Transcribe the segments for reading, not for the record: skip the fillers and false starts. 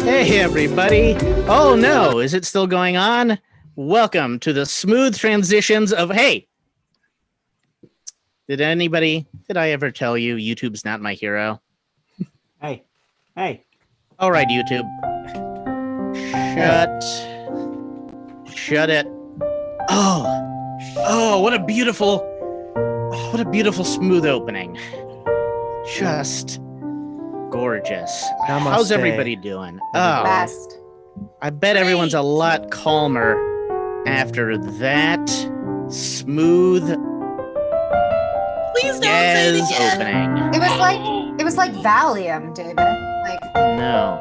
Hey, everybody. Oh, no. Is it still going on? Welcome to the smooth transitions of, hey, did I ever tell you YouTube's not my hero? Hey. All right, YouTube. Shut it. Oh, what a beautiful smooth opening. Just gorgeous. Namaste. How's everybody doing? Best. I bet everyone's a lot calmer after that smooth Please don't say it again. opening. It was like Valium, David. No.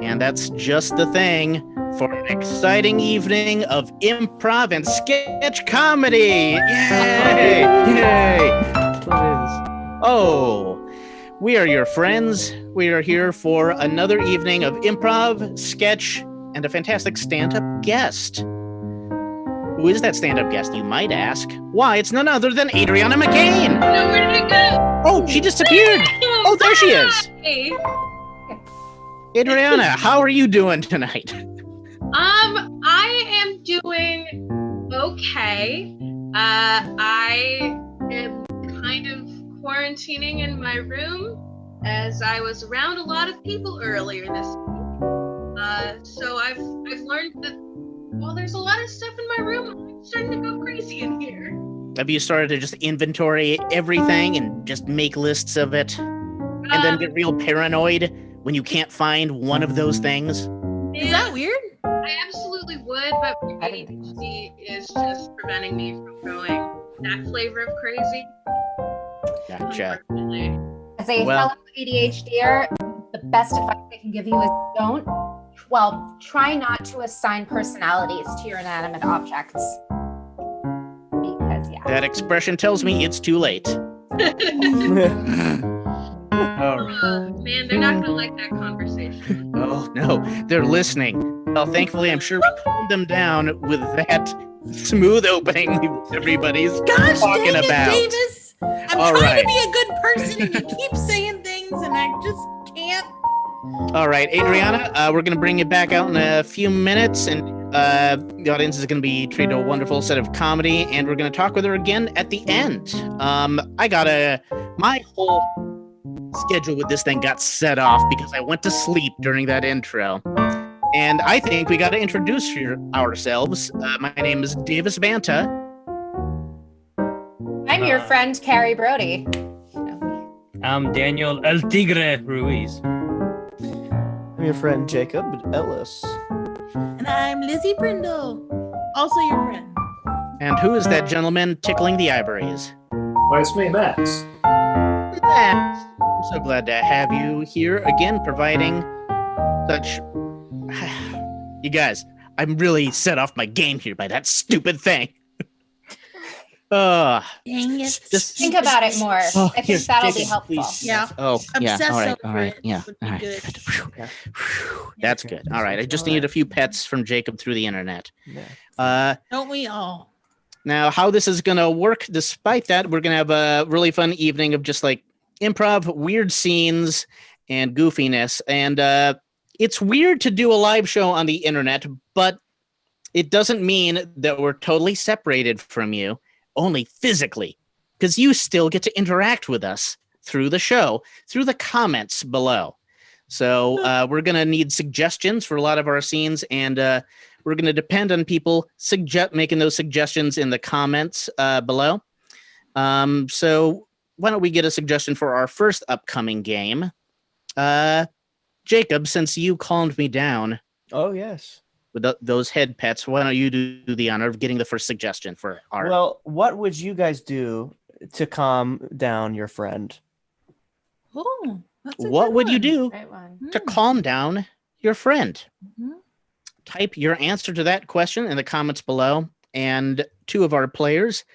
And that's just the thing for an exciting evening of improv and sketch comedy. Yay! Yay! Oh, we are your friends. We are here for another evening of improv, sketch, and a fantastic stand-up guest. Who is that stand-up guest, you might ask? Why, it's none other than Adrianna McCain. No, where did it go? Oh, she disappeared. Oh, there she is. Hey. Adrianna, how are you doing tonight? I am doing okay. I am kind of quarantining in my room as I was around a lot of people earlier this week. So I've learned that while there's a lot of stuff in my room, I'm starting to go crazy in here. Have you started to just inventory everything and just make lists of it? And then get real paranoid when you can't find one of those things? Is that weird? I absolutely would, but my ADHD is just preventing me from going that flavor of crazy. Gotcha. As a fellow ADHDer, the best advice I can give you is try not to assign personalities to your inanimate objects. Because, yeah. That expression tells me it's too late. Man, they're not gonna like that conversation. Oh, no, they're listening. Well, thankfully, I'm sure we calmed them down with that smooth opening everybody's talking about. Davis. I'm trying to be a good person, and you keep saying things, and I just can't. All right, Adrianna, we're going to bring you back out in a few minutes, and the audience is going to be treated to a wonderful set of comedy, and we're going to talk with her again at the end. My whole schedule with this thing got set off because I went to sleep during that intro. And I think we got to introduce ourselves. My name is Davis Banta. I'm your friend, Carrie Browde. I'm Daniel El Tigre Ruiz. I'm your friend Jacob Ellis. And I'm Lizzie Prindle, also your friend. And who is that gentleman tickling the ivories? Why, it's me, Max. Max, I'm so glad to have you here again, providing such... You guys, I'm really set off my game here by that stupid thing. Dang it. Just think about it more. I think that'll be helpful. Please. Yeah. Oh, yeah. Obsess All over right. it Yeah. would be All right. good. Whew. That's good. All right. I just needed a few pets from Jacob through the internet. Don't we all? Now, how this is going to work, despite that, we're going to have a really fun evening of just like improv, weird scenes, and goofiness. And it's weird to do a live show on the internet, but it doesn't mean that we're totally separated from you, only physically, because you still get to interact with us through the show, through the comments below. So we're going to need suggestions for a lot of our scenes, and we're going to depend on people making those suggestions in the comments below. So why don't we get a suggestion for our first upcoming game? Jacob, since you calmed me down. Oh, yes. With those head pets, why don't you do the honor of getting the first suggestion for our... Well, what would you guys do to calm down your friend? Oh, what would you do to calm down your friend? type your answer to that question in the comments below, and two of our players,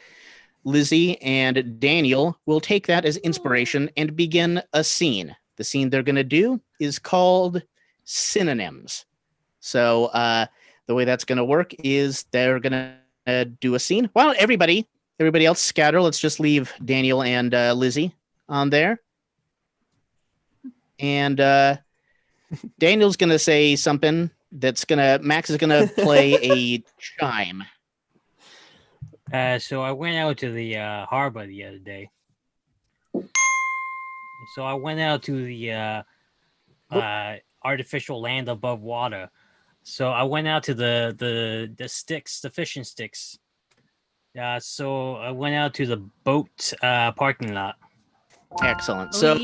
Lizzie and Daniel, will take that as inspiration and begin a scene. The scene they're going to do is called Synonyms. So the way that's going to work is they're going to do a scene. Why don't everybody else scatter? Let's just leave Daniel and Lizzie on there. And Daniel's going to say something Max is going to play a chime. So I went out to the harbor the other day. So I went out to the artificial land above water. So I went out to the sticks, the fishing sticks. So I went out to the boat parking lot. Excellent. So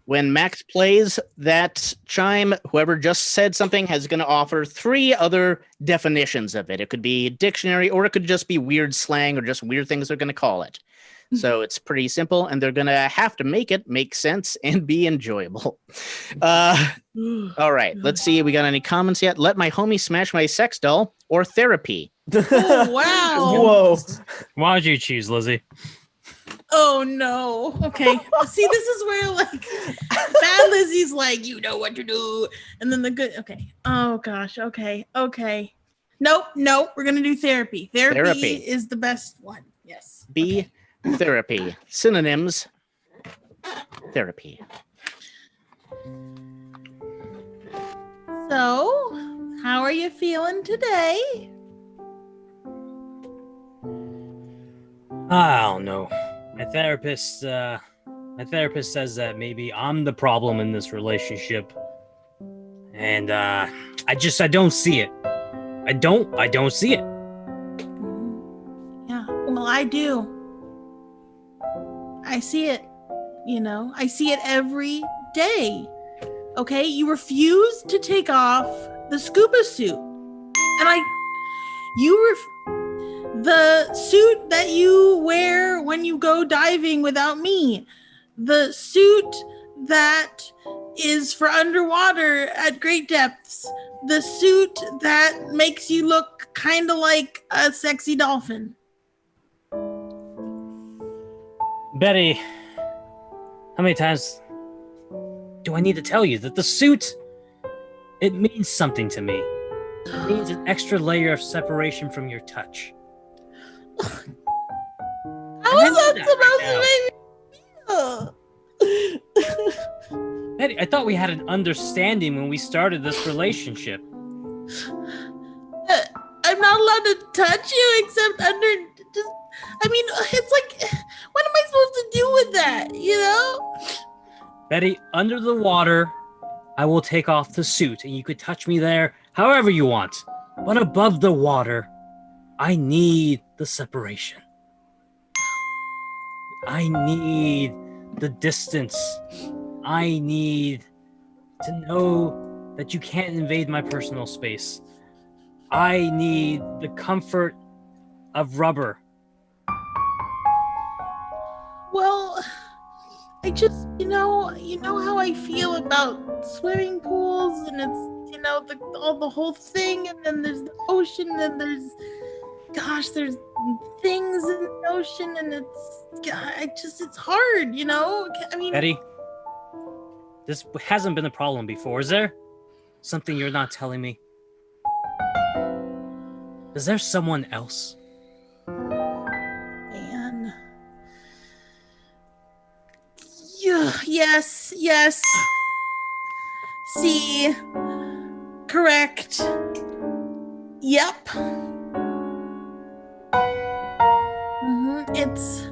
when Max plays that chime, whoever just said something is going to offer 3 other definitions of it. It could be dictionary, or it could just be weird slang, or just weird things they're going to call it. So it's pretty simple, and they're going to have to make it make sense and be enjoyable. All right, let's see. We got any comments yet? Let my homie smash my sex doll, or therapy. Oh, wow. Whoa. Why would you choose, Lizzie? Oh, no. Okay. See, this is where, like, bad Lizzie's like, you know what to do. And then the good, okay. Oh, gosh. Okay. Nope. We're going to do therapy. Therapy is the best one. Yes. B, okay. Therapy. Synonyms. Therapy. So, how are you feeling today? I don't know. My therapist says that maybe I'm the problem in this relationship. And I don't see it. I don't see it. Yeah, well, I do. I see it. I see it every day. Okay, you refuse to take off the scuba suit. And the suit that you wear when you go diving without me. The suit that is for underwater at great depths. The suit that makes you look kind of like a sexy dolphin. Betty, how many times do I need to tell you that the suit, it means something to me? It means an extra layer of separation from your touch. How is that supposed to make me feel? Betty, I thought we had an understanding when we started this relationship. I'm not allowed to touch you except under... it's like, what am I supposed to do with that, Betty, under the water, I will take off the suit and you could touch me there however you want. But above the water, I need the separation. I need the distance. I need to know that you can't invade my personal space. I need the comfort of rubber. Well, I just, you know how I feel about swimming pools, and it's, the whole thing, and then there's the ocean, and there's things in the ocean, and it's hard, Betty, this hasn't been a problem before, is there? Something you're not telling me? Is there someone else? Man. Yeah, yes. See. Correct. Yep. It's...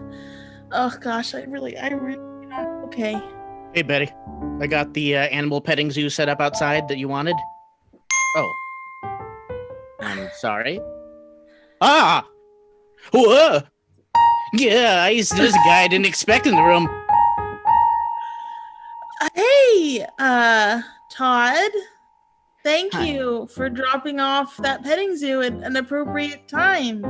Oh, gosh, I really don't... Okay. Hey, Betty. I got the animal petting zoo set up outside that you wanted. Oh. I'm sorry. Ah! Whoa! Yeah, there's a guy I didn't expect in the room. Hey, Todd. Thank Hi. you for dropping off that petting zoo at an appropriate time.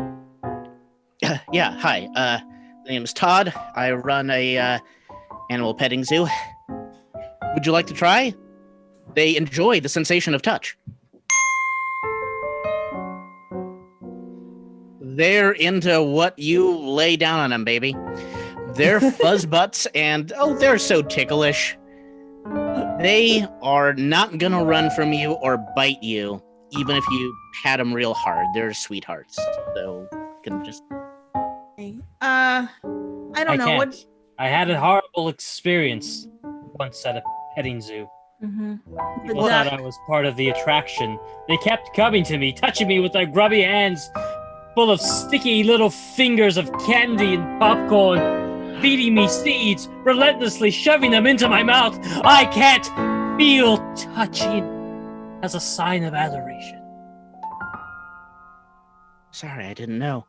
Yeah, hi. My name is Todd. I run a animal petting zoo. Would you like to try? They enjoy the sensation of touch. they're into what you lay down on them, baby. They're fuzz butts, and they're so ticklish. They are not gonna run from you or bite you, even if you pat them real hard. They're sweethearts. So you can just. I don't know can't. what. I had a horrible experience once at a petting zoo. People thought I was part of the attraction. They kept coming to me, touching me with their grubby hands full of sticky little fingers of candy and popcorn, feeding me seeds, relentlessly shoving them into my mouth. I can't feel touching as a sign of adoration. Sorry, I didn't know.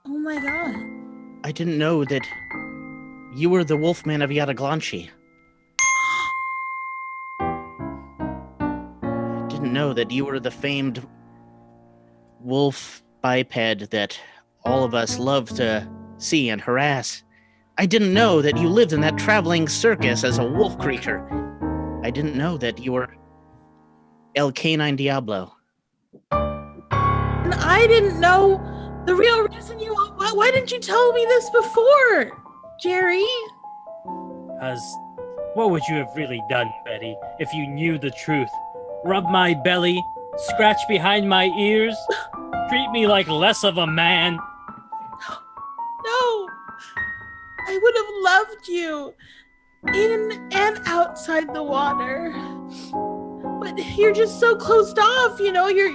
Oh my god. I didn't know that you were the Wolfman of Yadaglanchi. I didn't know that you were the famed wolf biped that all of us love to see and harass. I didn't know that you lived in that traveling circus as a wolf creature. I didn't know that you were El Canine Diablo. And I didn't know the real reason you. Why didn't you tell me this before, Jerry? Because what would you have really done, Betty, if you knew the truth? Rub my belly, scratch behind my ears, treat me like less of a man? No. I would have loved you in and outside the water. But you're just so closed off, you know? You're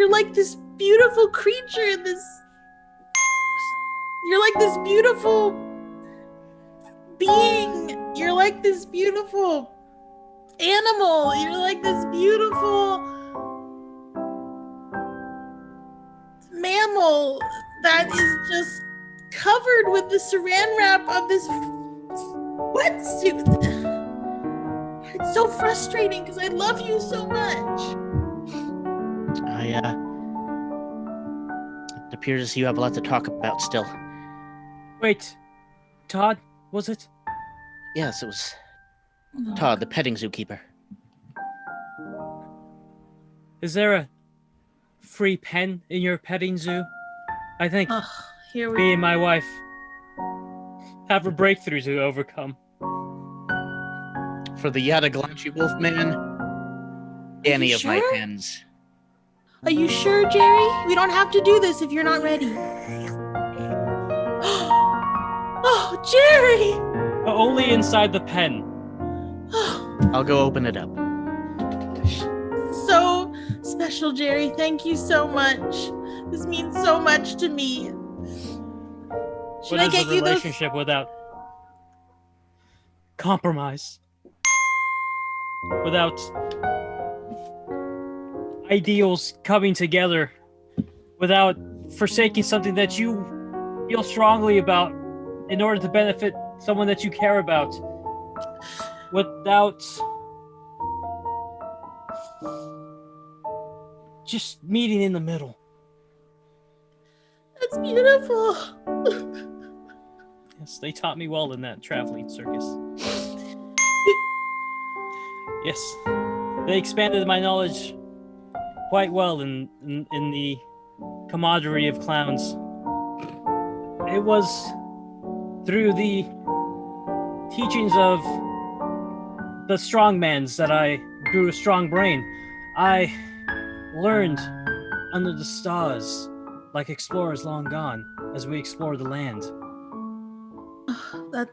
like this beautiful creature, you're like this beautiful being. You're like this beautiful animal. You're like this beautiful mammal that is just covered with the saran wrap of this wetsuit. It's so frustrating because I love you so much. It appears as you have a lot to talk about still. Wait, Todd, was it? Yes, it was Todd, the petting zookeeper. Is there a free pen in your petting zoo? I think Here me and my wife have a breakthrough to overcome. For the Yadaglanchi Wolfman, any of my sure? pens. Are you sure, Jerry? We don't have to do this if you're not ready. Oh, Jerry! Only inside the pen. I'll go open it up. So special, Jerry. Thank you so much. This means so much to me. Should What I is get a you those? relationship without compromise? Without ideals coming together? Without forsaking something that you feel strongly about in order to benefit someone that you care about? Without just meeting in the middle? That's beautiful. Yes, they taught me well in that traveling circus. Yes, they expanded my knowledge quite well in the camaraderie of clowns. It was through the teachings of the strongmans that I grew a strong brain. I learned under the stars, like explorers long gone, as we explore the land.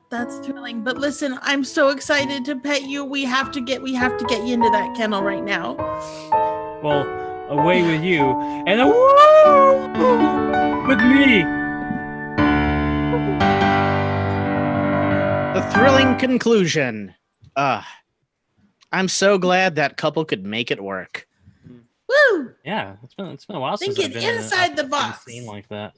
That's thrilling. But listen, I'm so excited to pet you. We have to get you into that kennel right now. Well, away with you, and with me. The thrilling conclusion. I'm so glad that couple could make it work. Woo! Yeah, it's been a while since Thinking I've been inside the in a box. scene like that.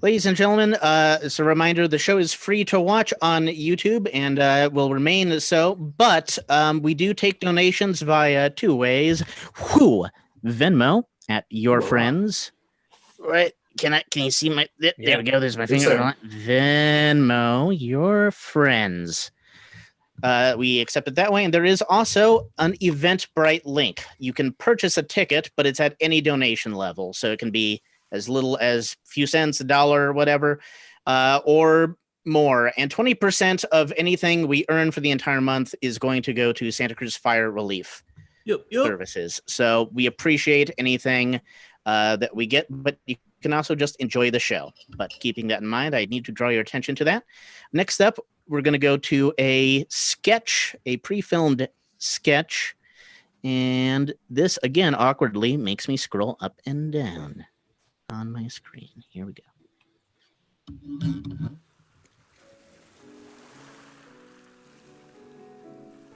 Ladies and gentlemen, as a reminder, the show is free to watch on YouTube and will remain so, but we do take donations via two ways. Venmo at your friends. Right. Can you see my there we go, there's my finger. Venmo your friends. We accept it that way, and there is also an Eventbrite link. You can purchase a ticket, but it's at any donation level, so it can be as little as a few cents, $1 or whatever, or more. And 20% of anything we earn for the entire month is going to go to Santa Cruz Fire Relief Services. So we appreciate anything that we get, but you can also just enjoy the show. But keeping that in mind, I need to draw your attention to that. Next up, we're going to go to a sketch, a pre-filmed sketch. And this, again, awkwardly makes me scroll up and down on my screen. Here we go.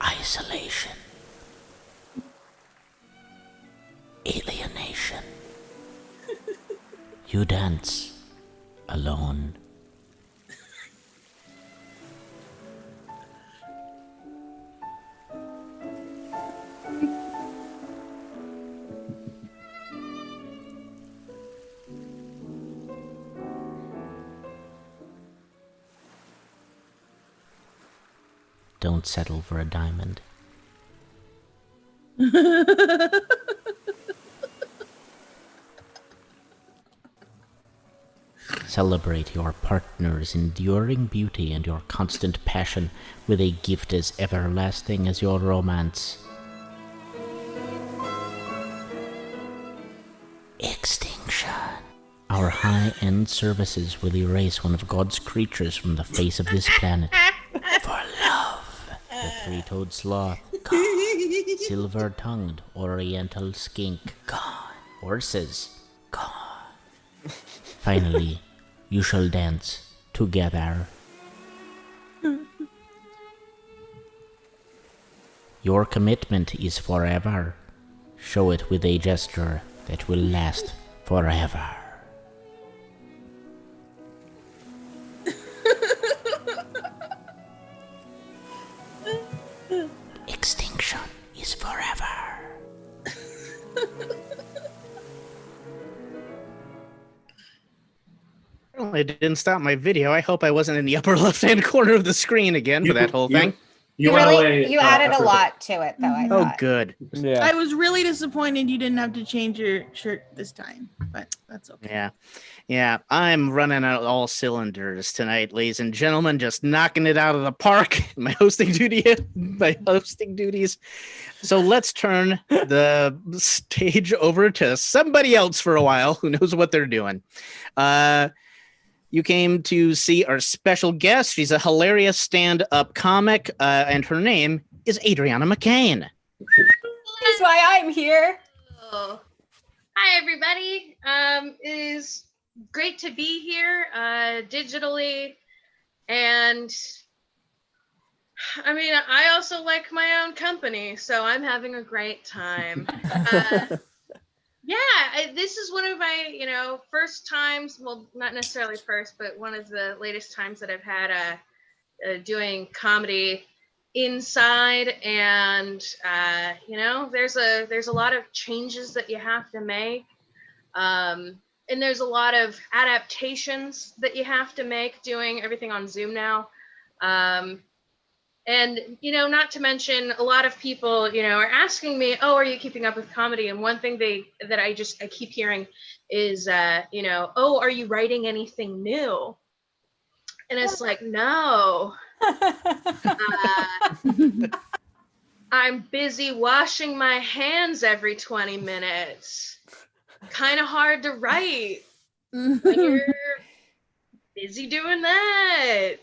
Isolation. Alienation. You dance alone. Don't settle for a diamond. Celebrate your partner's enduring beauty and your constant passion with a gift as everlasting as your romance. Extinction. Our high-end services will erase one of God's creatures from the face of this planet. For love. The three-toed sloth, gone. Silver-tongued oriental skink, gone. Horses, gone. Finally, you shall dance together. Your commitment is forever. Show it with a gesture that will last forever. Extinction is forever. Apparently, it didn't stop my video. I hope I wasn't in the upper left-hand corner of the screen again for that whole thing. You added a lot to it, though. I thought. Good. Yeah. I was really disappointed you didn't have to change your shirt this time, but that's okay. Yeah. I'm running out all cylinders tonight, ladies and gentlemen. Just knocking it out of the park. My hosting duties. So let's turn the stage over to somebody else for a while who knows what they're doing. You came to see our special guest. She's a hilarious stand-up comic, and her name is Adrianna McCain. That's why I'm here. Oh. Hi, everybody. It is great to be here digitally. And I mean, I also like my own company, so I'm having a great time. Yeah, this is one of my, first times, well, not necessarily first, but one of the latest times that I've had doing comedy inside. And, there's a lot of changes that you have to make. And there's a lot of adaptations that you have to make doing everything on Zoom now. And, not to mention a lot of people, are asking me, oh, are you keeping up with comedy? And one thing that I keep hearing is, oh, are you writing anything new? And it's like, no. I'm busy washing my hands every 20 minutes. Kind of hard to write when you're busy doing that.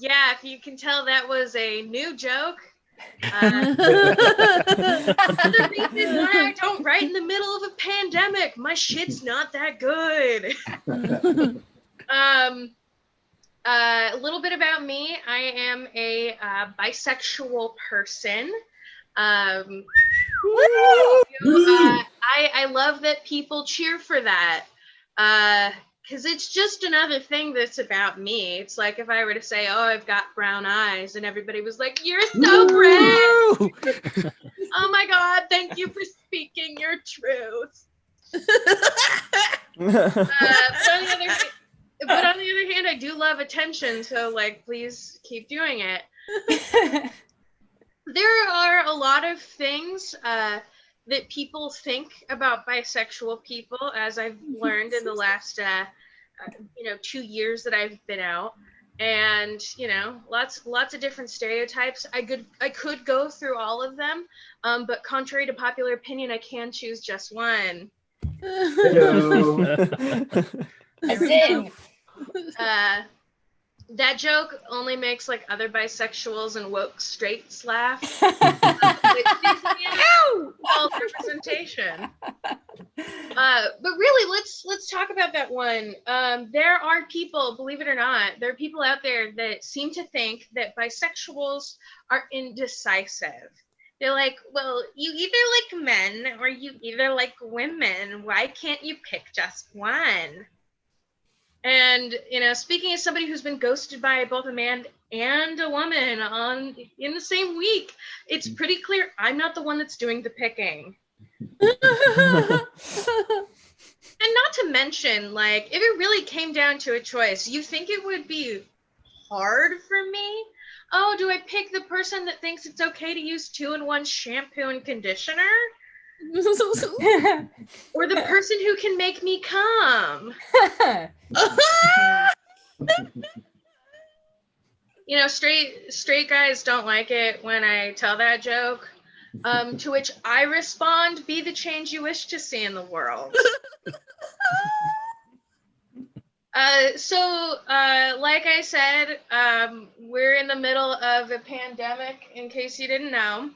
Yeah, if you can tell, that was a new joke. Another reason why I don't write in the middle of a pandemic. My shit's not that good. A little bit about me. I am a bisexual person. I love that people cheer for that. Because it's just another thing that's about me. It's like if I were to say, oh, I've got brown eyes, and everybody was like, you're so brave. Oh my God, thank you for speaking your truth. But on the other hand, I do love attention. So please keep doing it. There are a lot of things that people think about bisexual people, as I've learned in the last 2 years that I've been out. And lots of different stereotypes. I could go through all of them, but contrary to popular opinion, I can choose just one. Hello. As in, That joke only makes like other bisexuals and woke straights laugh. It gives me false representation. But really, let's talk about that one. There are people, believe it or not, there are people out there that seem to think that bisexuals are indecisive. They're like, well, you either like men or you either like women. Why can't you pick just one? And, speaking as somebody who's been ghosted by both a man and a woman in the same week, it's pretty clear I'm not the one that's doing the picking. And not to mention, like, if it really came down to a choice, you think it would be hard for me? Oh, do I pick the person that thinks it's okay to use 2-in-1 shampoo and conditioner? Or the person who can make me come? Straight guys don't like it when I tell that joke. To which I respond, be the change you wish to see in the world. Like I said, we're in the middle of a pandemic, in case you didn't know.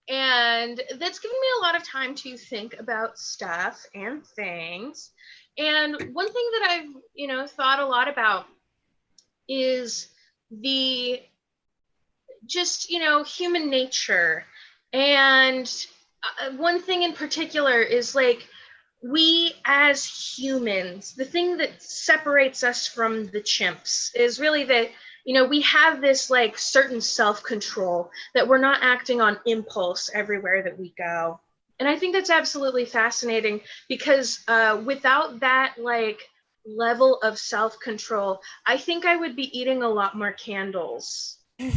And that's given me a lot of time to think about stuff and things. And one thing that I've, thought a lot about is the just, human nature. And one thing in particular is like, we as humans, the thing that separates us from the chimps is really that, we have this like certain self-control that we're not acting on impulse everywhere that we go. And I think that's absolutely fascinating because without that like level of self-control, I think I would be eating a lot more candles. I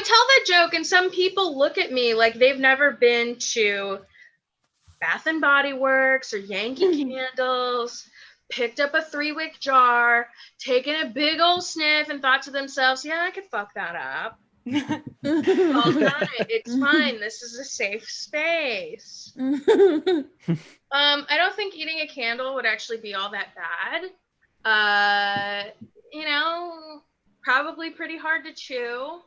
tell that joke and some people look at me like they've never been to Bath and Body Works or Yankee Candles, picked up a 3-wick jar, taken a big old sniff and thought to themselves, yeah, I could fuck that up. All done it. It's fine. This is a safe space. I don't think eating a candle would actually be all that bad. Probably pretty hard to chew.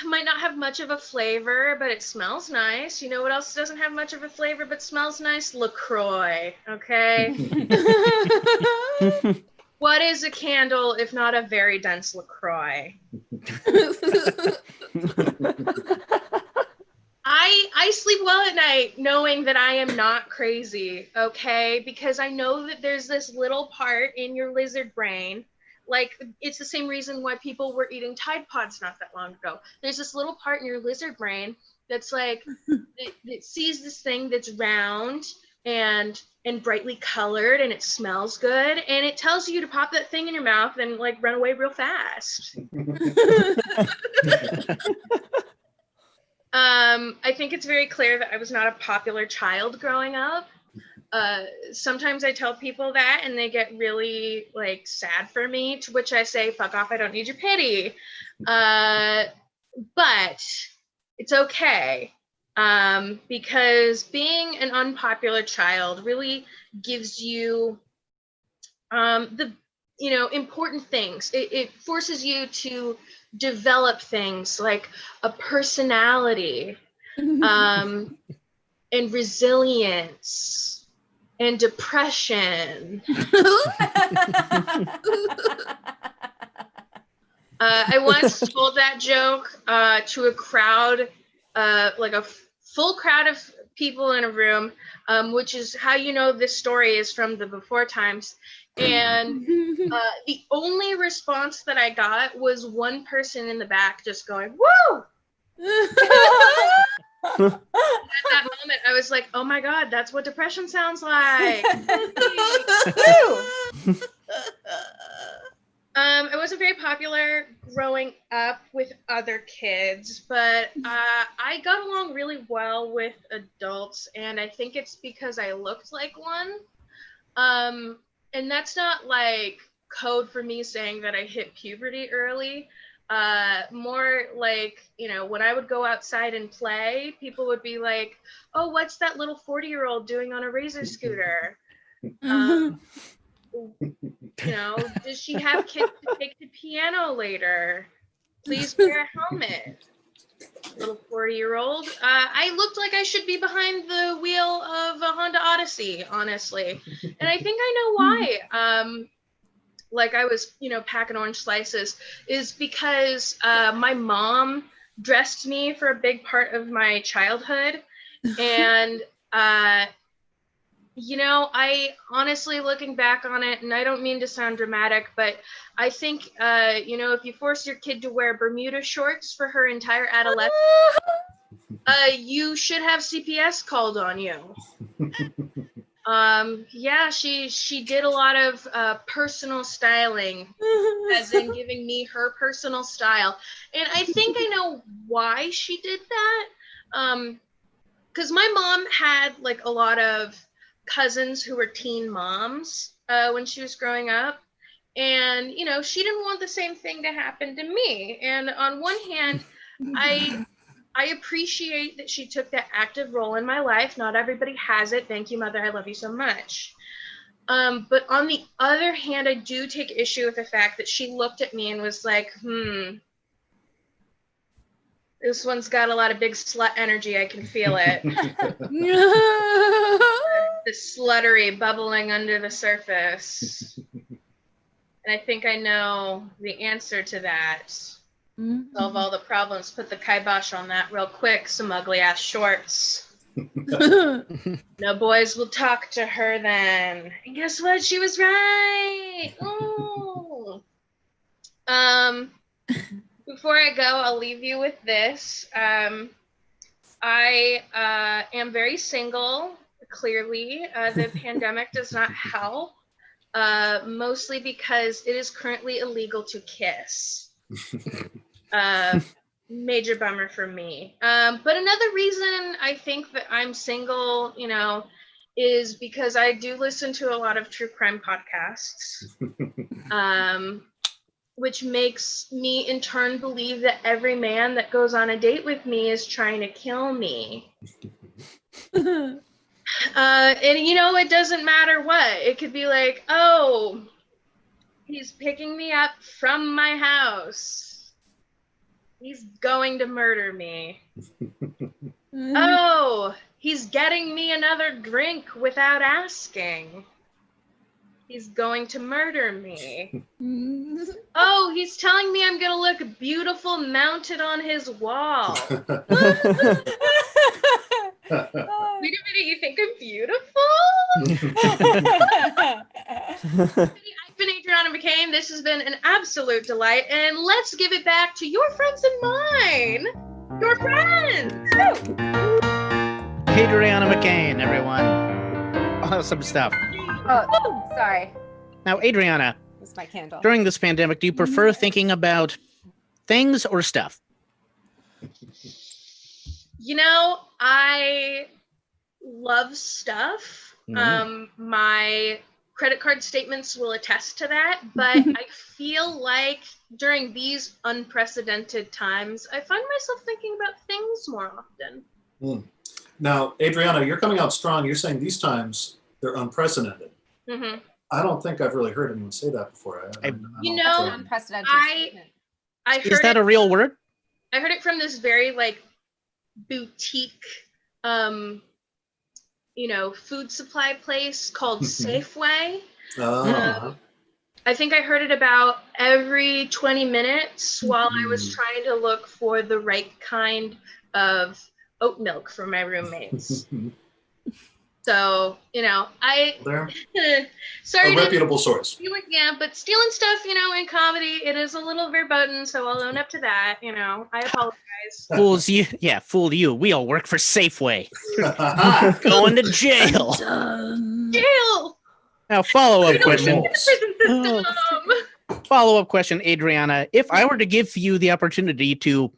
Might not have much of a flavor, but it smells nice. You know what else doesn't have much of a flavor but smells nice? LaCroix, okay? What is a candle if not a very dense LaCroix? I sleep well at night knowing that I am not crazy, okay? Because I know that there's this little part in your lizard brain. Like, it's the same reason why people were eating Tide Pods not that long ago. There's this little part in your lizard brain that's like, it sees this thing that's round and brightly colored and it smells good. And it tells you to pop that thing in your mouth and like run away real fast. I think it's very clear that I was not a popular child growing up. Sometimes I tell people that and they get really like sad for me, to which I say, fuck off, I don't need your pity. But it's okay. Because being an unpopular child really gives you the important things. It forces you to develop things like a personality and resilience and depression. I once told that joke to a crowd, like a full crowd of people in a room, which is how you know this story is from the before times. And the only response that I got was one person in the back just going, woo! At that moment, I was like, oh my God, that's what depression sounds like. I wasn't very popular growing up with other kids, but I got along really well with adults, and I think it's because I looked like one. And that's not like code for me saying that I hit puberty early. More like, when I would go outside and play, people would be like, oh, what's that little 40-year-old doing on a razor scooter? Does she have kids to take the piano later? Please wear a helmet. Little 40-year-old. I looked like I should be behind the wheel of a Honda Odyssey, honestly. And I think I know why. Like I was, packing orange slices, is because my mom dressed me for a big part of my childhood. And, I honestly, looking back on it, and I don't mean to sound dramatic, but I think, if you force your kid to wear Bermuda shorts for her entire adolescence, you should have CPS called on you. She did a lot of personal styling, as in giving me her personal style. And I think I know why she did that. Because my mom had like a lot of cousins who were teen moms when she was growing up. And, she didn't want the same thing to happen to me. And on one hand, I appreciate that she took that active role in my life. Not everybody has it. Thank you, Mother. I love you so much. But on the other hand, I do take issue with the fact that she looked at me and was like, this one's got a lot of big slut energy. I can feel it. The sluttery bubbling under the surface. And I think I know the answer to that. Solve all the problems, put the kibosh on that real quick, some ugly ass shorts. No boys will talk to her then. And guess what? She was right. Ooh. Before I go, I'll leave you with this. I am very single, clearly. The pandemic does not help, mostly because it is currently illegal to kiss. Major bummer for me. But another reason I think that I'm single, is because I do listen to a lot of true crime podcasts, which makes me in turn believe that every man that goes on a date with me is trying to kill me. And it doesn't matter what. It could be like, oh, he's picking me up from my house. He's going to murder me. Oh, he's getting me another drink without asking. He's going to murder me. Oh, he's telling me I'm going to look beautiful mounted on his wall. Wait a minute, you think I'm beautiful? I've been Adrianna McCain. This has been an absolute delight. And let's give it back to your friends and mine. Your friends. Adrianna McCain, everyone. Awesome stuff. Oh, sorry. Now, Adrianna, It's my candle. during this pandemic, do you prefer thinking about things or stuff? I love stuff. My credit card statements will attest to that, but I feel like during these unprecedented times, I find myself thinking about things more often. Now, Adrianna, you're coming out strong. You're saying these times they're unprecedented. Mm-hmm. I don't think I've really heard anyone say that before. That's an unprecedented statement. Is that a real word? I heard it from this very boutique, food supply place called Safeway. I think I heard it about every 20 minutes while I was trying to look for the right kind of oat milk for my roommates. So, sorry, a reputable source. Yeah, but stealing stuff, in comedy, it is a little verboten, so I'll own up to that. I apologize. Fooled you. We all work for Safeway. Going to jail. Jail. Now, follow-up question. follow-up question, Adrianna. If I were to give you the opportunity to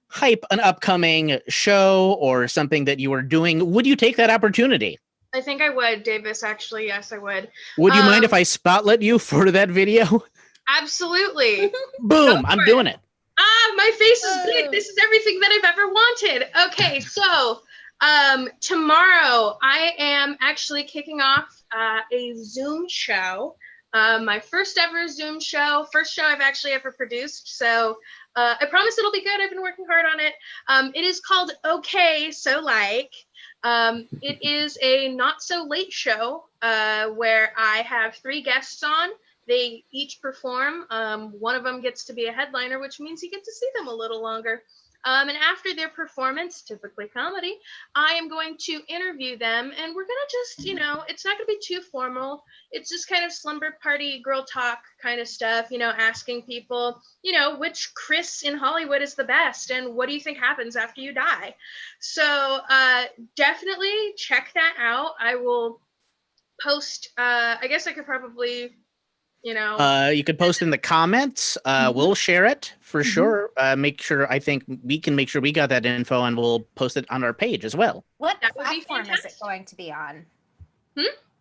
hype an upcoming show or something that you are doing, would you take that opportunity? I think I would, Davis. Actually, yes, I would. Would you mind if I spotlight you for that video? Absolutely. Boom, I'm doing it. My face is big. This is everything that I've ever wanted. Okay, so tomorrow I am actually kicking off a Zoom show. My first ever Zoom show, first show I've actually ever produced. So I promise it'll be good. I've been working hard on it. It is called Okay, So Like. It is a not so late show where I have 3 guests on. They each perform. One of them gets to be a headliner, which means you get to see them a little longer. And after their performance, typically comedy, I am going to interview them, and we're gonna just, it's not gonna be too formal. It's just kind of slumber party, girl talk kind of stuff, asking people, which Chris in Hollywood is the best, and what do you think happens after you die? So definitely check that out. I will post, I guess I could probably, you could post in the comments. We'll share it for sure. I think we can make sure we got that info, and we'll post it on our page as well. What That would be platform is it fantastic. going to be on?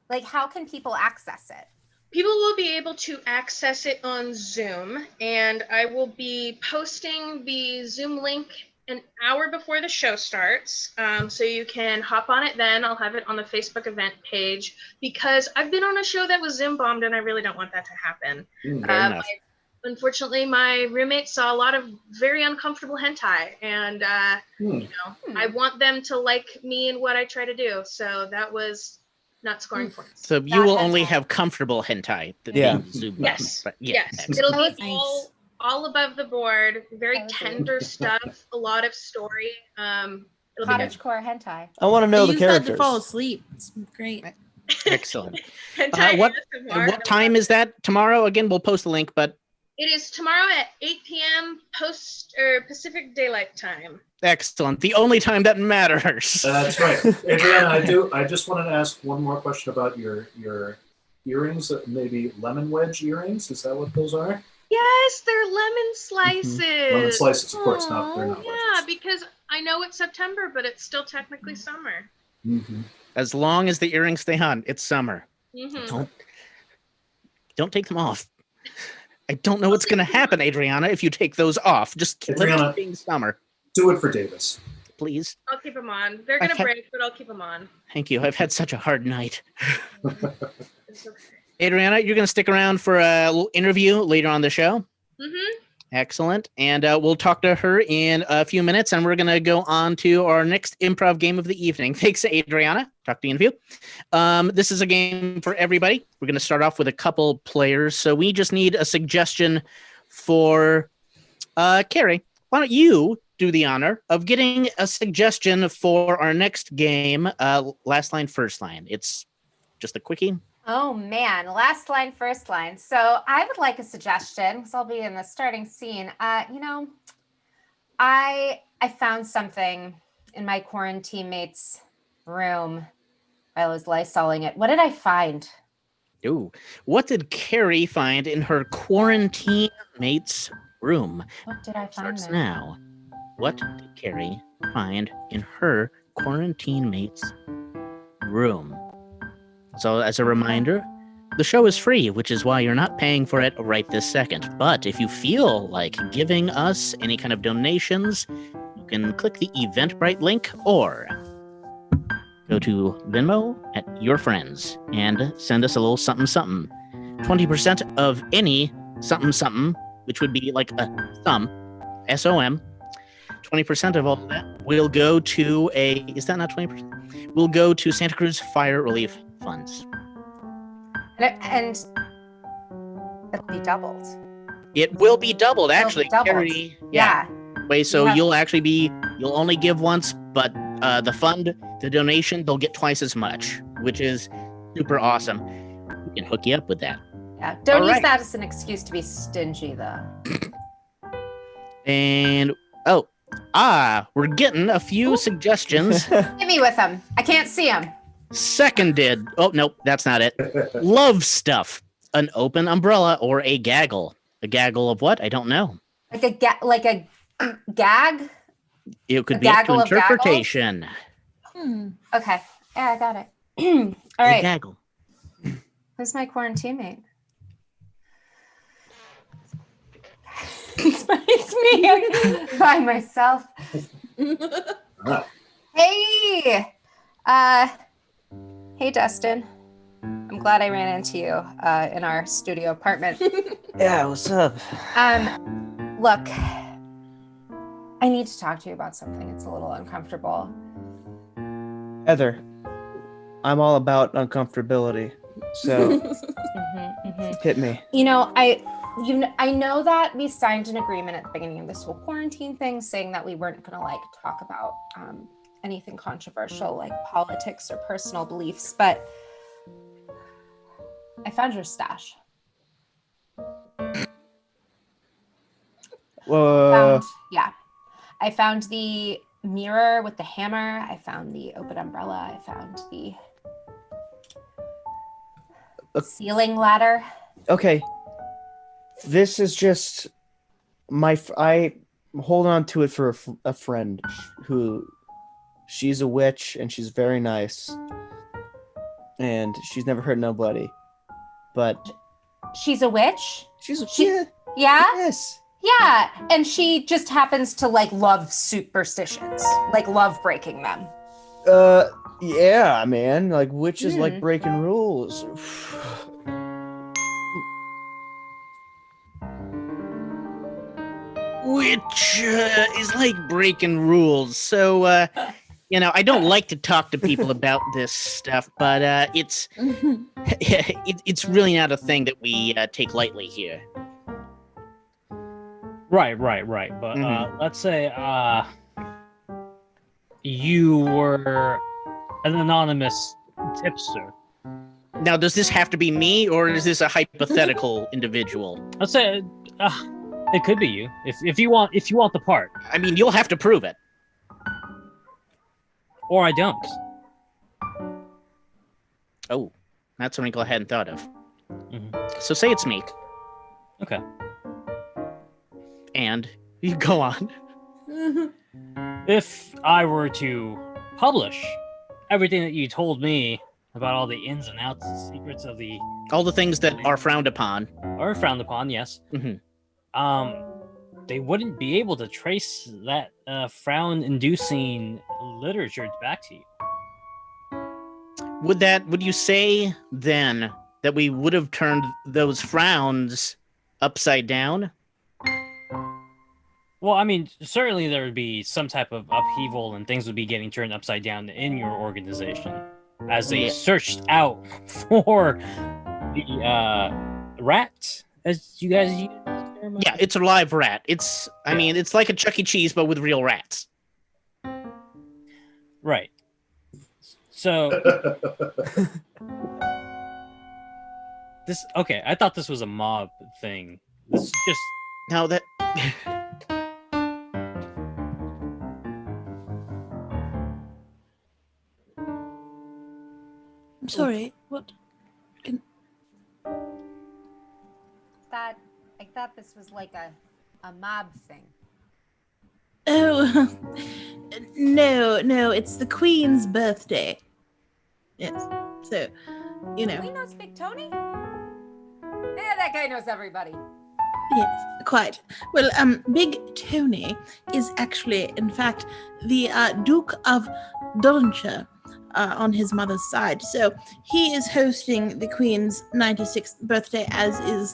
Like, how can people access it? People will be able to access it on Zoom, and I will be posting the Zoom link an hour before the show starts, so you can hop on it then. I'll have it on the Facebook event page, because I've been on a show that was Zoom bombed, and I really don't want that to happen. Fair enough. Unfortunately, my roommate saw a lot of very uncomfortable hentai, and I want them to like me and what I try to do, so that was not scoring points. So you will only have comfortable hentai. Zoom Yes. but Yes. excellent. It'll be Nice. all above the board. Very That was tender stuff. A lot of story. It'll be good. Cottagecore hentai. I want to know I the use that characters. to fall asleep. It's great. Excellent. Hentai What ASMR. what time is that tomorrow? Again, we'll post the link, but It is tomorrow at 8 p.m. Pacific Daylight Time. excellent. The only time that matters. That's right. Adrianna, I just wanted to ask one more question about your earrings, maybe lemon wedge earrings. Is that what those are? Yes, they're lemon slices. Lemon slices, of course, they're not Yeah, wedges. because I know it's September, but it's still technically summer. As long as the earrings stay on, it's summer. Mm-hmm. Don't take them off. I don't know what's going to happen, Adrianna, if you take those off. Just let Adrianna. it being summer, Do it for Davis. please. I'll keep them on. They're gonna Okay. break, but I'll keep them on. Thank you. I've had such a hard night. It's okay. Adrianna, you're going to stick around for a little interview later on the show. Mm-hmm. Excellent. And we'll talk to her in a few minutes, and we're going to go on to our next improv game of the evening. Thanks, Adrianna. Talk to you in a few. This is a game for everybody. We're going to start off with a couple players. So we just need a suggestion for Carrie. Why don't you do the honor of getting a suggestion for our next game, last line, first line. It's just a quickie. Oh man, last line, first line. So I would like a suggestion because I'll be in the starting scene. I found something in my quarantine mate's room. I was Lysoling it. What did I find? Ooh, what did Carrie find in her quarantine mate's room? What did I find Starts there? now. What did Carrie find in her quarantine mate's room? So, as a reminder, the show is free, which is why you're not paying for it right this second. But if you feel like giving us any kind of donations, you can click the Eventbrite link or go to Venmo at Your Friends and send us a little something something. 20% of any something something, which would be like a sum, SOM. 20% of all of that will go to is that not 20%? Will go to Santa Cruz Fire Relief Funds. And it'll be doubled. It will be doubled, It'll be actually. doubled. Carrie, Yeah. Wait, so Yeah. you'll only give once, but the donation, they'll get twice as much, which is super awesome. We can hook you up with that. Yeah. Don't All use right. that as an excuse to be stingy, though. And we're getting a few suggestions. Hit me with them. I can't see them. Seconded. Oh, nope, that's not it. Love stuff. An open umbrella or a gaggle. A gaggle of what? I don't know. Like a gag? It could A be up to gaggle of gaggles? interpretation. Okay. Yeah, I got it. All A right. gaggle. Who's my quarantine mate? It's me by myself. Hey. Hey, Dustin. I'm glad I ran into you in our studio apartment. Yeah, what's up? Look, I need to talk to you about something. It's a little uncomfortable. Heather, I'm all about uncomfortability, so hit me. You know, I know that we signed an agreement at the beginning of this whole quarantine thing saying that we weren't going to like talk about anything controversial like politics or personal beliefs, but I found your stash. Whoa. I found the mirror with the hammer. I found the open umbrella. I found the ceiling ladder. Okay. This is just I hold on to it for a friend who she's a witch and she's very nice and she's never hurt nobody, but she's a witch. Yeah. Yes. Yeah, and she just happens to like love superstitions, like love breaking them. Yeah, man. Like witches like breaking rules. Which is like breaking rules. So, I don't like to talk to people about this stuff, but it's really not a thing that we take lightly here. Right. But let's say you were an anonymous tipster. Now, does this have to be me, or is this a hypothetical individual? Let's say it could be you if you want the part. I mean, you'll have to prove it. Or I don't. Oh, that's a wrinkle I hadn't thought of. So say it's me. Okay. And you go on. If I were to publish everything that you told me about all the ins and outs and secrets of all the things that are frowned upon. Are frowned upon, yes. They wouldn't be able to trace that frown-inducing literature back to you. Would you say then that we would have turned those frowns upside down? Well, I mean, certainly there would be some type of upheaval and things would be getting turned upside down in your organization as they searched out for the rat, as you guys use the term. Yeah, it's a live rat. It's like a Chuck E. Cheese, but with real rats. Right. So I thought this was a mob thing. This is just no that. I'm sorry. What? I thought this was like a mob thing. Oh, no, it's the Queen's birthday. Yes, so, We know Big Tony? Yeah, that guy knows everybody. Yes, quite. Well, Big Tony is actually, in fact, the Duke of Devonshire on his mother's side. So he is hosting the Queen's 96th birthday, as is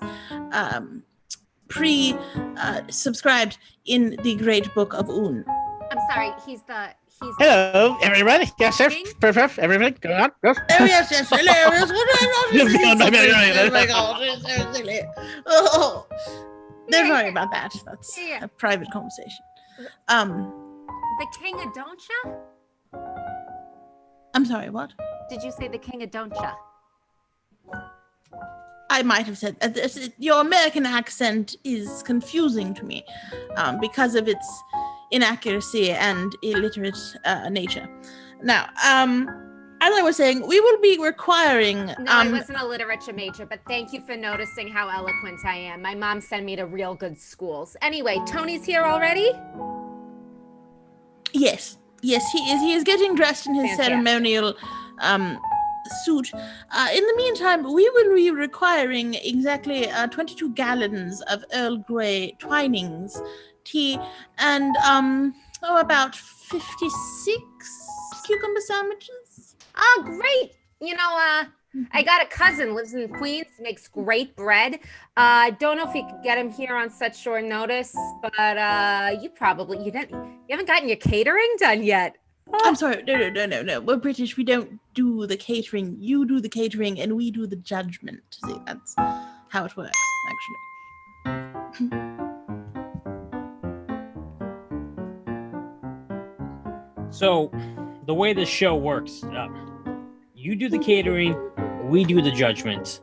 subscribed in the Great Book of Un. I'm sorry, he's Hello, everybody. Yes, sir. Perfect. Everybody, go on. Go. Oh, yes, hilarious. Oh my God, it's so silly. Oh, don't worry about that. That's a private conversation. the King of Don'tcha? I'm sorry, what? Did you say the King of Don'tcha? I might have said your American accent is confusing to me because of its inaccuracy and illiterate nature. Now, as I was saying, we will be requiring. No, I wasn't a literature major, but thank you for noticing how eloquent I am. My mom sent me to real good schools. Anyway, Tony's here already? Yes, he is. He is getting dressed in his Fantastic. ceremonial suit. In the meantime, we will be requiring exactly 22 gallons of Earl Grey Twinings tea and about 56 cucumber sandwiches. Oh, great. You know, I got a cousin, lives in Queens, makes great bread. Don't know if you could get him here on such short notice, but you haven't gotten your catering done yet. I'm sorry. No. We're British. We don't do the catering. You do the catering and we do the judgment. See, that's how it works, actually. So, the way this show works, you do the catering, we do the judgment.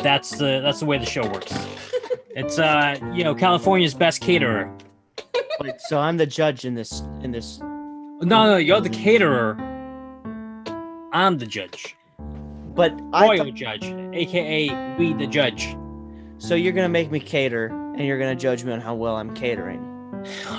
That's the way the show works. It's California's best caterer. Wait, so I'm the judge in this. No, you're the caterer. I'm the judge. But Royal judge, aka we the judge. So you're gonna make me cater, and you're gonna judge me on how well I'm catering.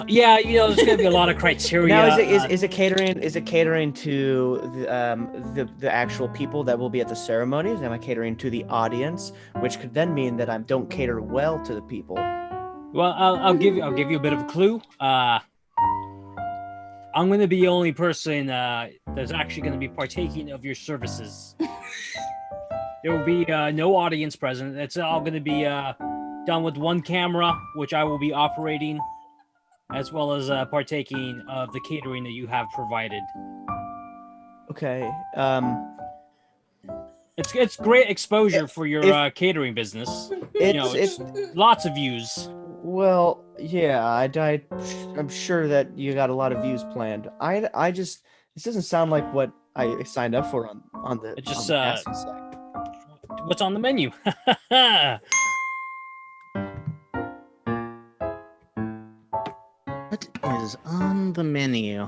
Yeah, there's gonna be a lot of criteria. Now, is it catering? Is it catering to the actual people that will be at the ceremonies? Am I catering to the audience, which could then mean that I don't cater well to the people? Well, I'll give you a bit of a clue. I'm going to be the only person that's actually going to be partaking of your services. There will be no audience present. It's all going to be done with one camera, which I will be operating, as well as partaking of the catering that you have provided. Okay. It's great exposure for your catering business. It's lots of views. Well, yeah, I'm sure that you got a lot of views planned. I just this doesn't sound like what I signed up for on the. It just on the casting site. What's on the menu? What is on the menu?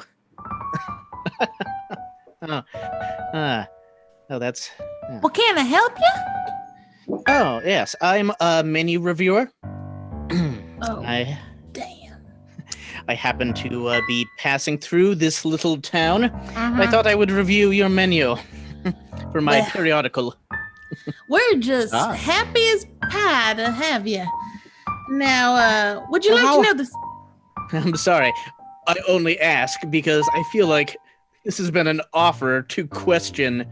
That's. Well, can I help you? Oh, yes, I'm a menu reviewer. Oh, Damn. I happen to be passing through this little town. Uh-huh. I thought I would review your menu for my Well, periodical. We're just Ah. happy as pie to have you. Now, would you like How- to know this? I'm sorry. I only ask because I feel like this has been an offer to question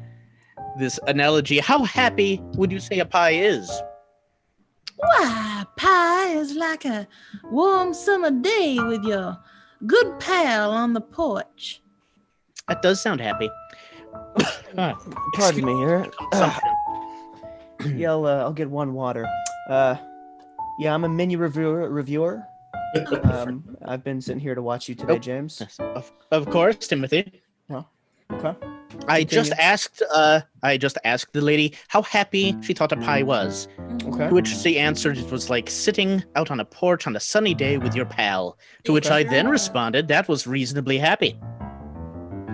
this analogy. How happy would you say a pie is? Why, pie is like a warm summer day with your good pal on the porch. That does sound happy. Pardon me here. Consumption. Yeah, I'll get one water. Yeah, I'm a menu reviewer. I've been sitting here to watch you today, Oh. James. Yes, of course, Timothy. Okay. I just asked the lady how happy she thought a pie was. Okay. To which she answered it was like sitting out on a porch on a sunny day with your pal. To which I then responded that was reasonably happy.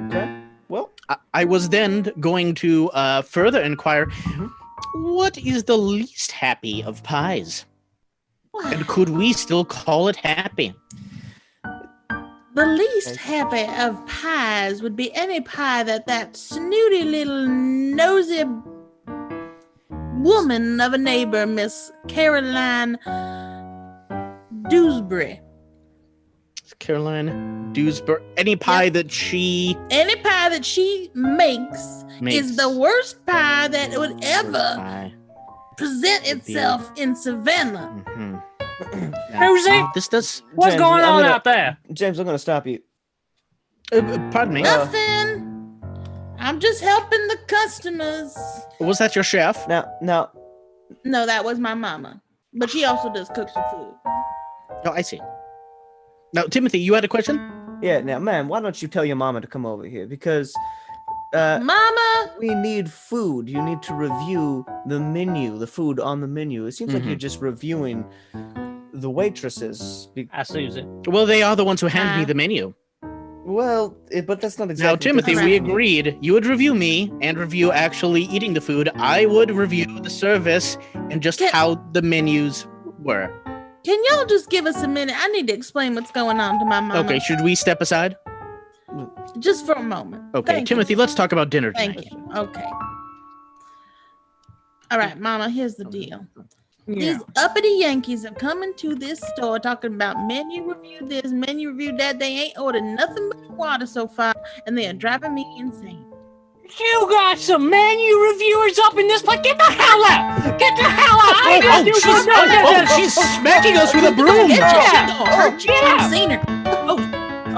Okay. Well, I was then going to further inquire, what is the least happy of pies? And could we still call it happy? The least happy of pies would be any pie that snooty little nosy woman of a neighbor, Miss Caroline Dewsbury. Caroline Dewsbury. Any pie that she Any pie that she makes is the worst pie that would ever pie. present itself in Savannah. Mhm. Who's it? This does. What's James, going I'm on gonna- out there? James, I'm gonna stop you. Pardon me. Nothing. I'm just helping the customers. Was that your chef? Now, No, that was my mama. But she also does cook the food. Oh, I see. Now, Timothy, you had a question? yeah, now, man, why don't you tell your mama to come over here? Because Mama, we need food. You need to review the menu, the food on the menu. It seems like you're just reviewing the waitresses. Ask Susan. Well, they are the ones who handed me Ah. the menu. Well, but that's not exactly. Now, Timothy, we agreed you would review me and review actually eating the food. I would review the service and just how the menus were. Can y'all just give us a minute? I need to explain what's going on to my mama. Okay, should we step aside? Just for a moment. Okay, Thank Timothy, you. let's talk about dinner tonight. Thank you. Okay. All right, Mama, here's the deal. Yeah. These uppity Yankees have come into this store talking about menu review this, menu review that. They ain't ordered nothing but water so far, and they are driving me insane. You got some menu reviewers up in this place. Get the hell out! Get the hell out! I ain't gonna do She's smacking us with a broom. Get Yeah. you haven't seen her. Oh,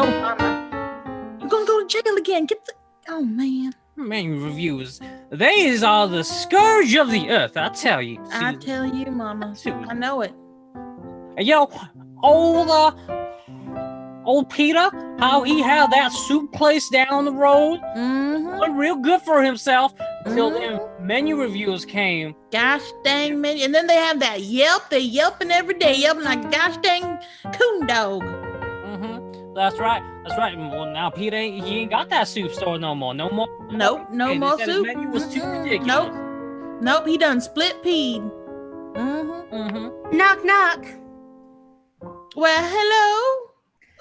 Mama. You're gonna go to jail again. Get the. Oh, man. Menu reviews. These are the scourge of the earth, I tell you. I tell you, Mama. I know it. Yo, old Peter, how he had that soup place down the road, went real good for himself until them menu reviewers came. Gosh dang menu, and then they have that Yelp. They yelping every day, yelping like a gosh dang coon dog. That's right. Well, now Peter he ain't got that soup store no more. No more. Nope, no And more he said his soup. menu was too ridiculous. Nope. He done split peed. Knock, knock. Well, hello.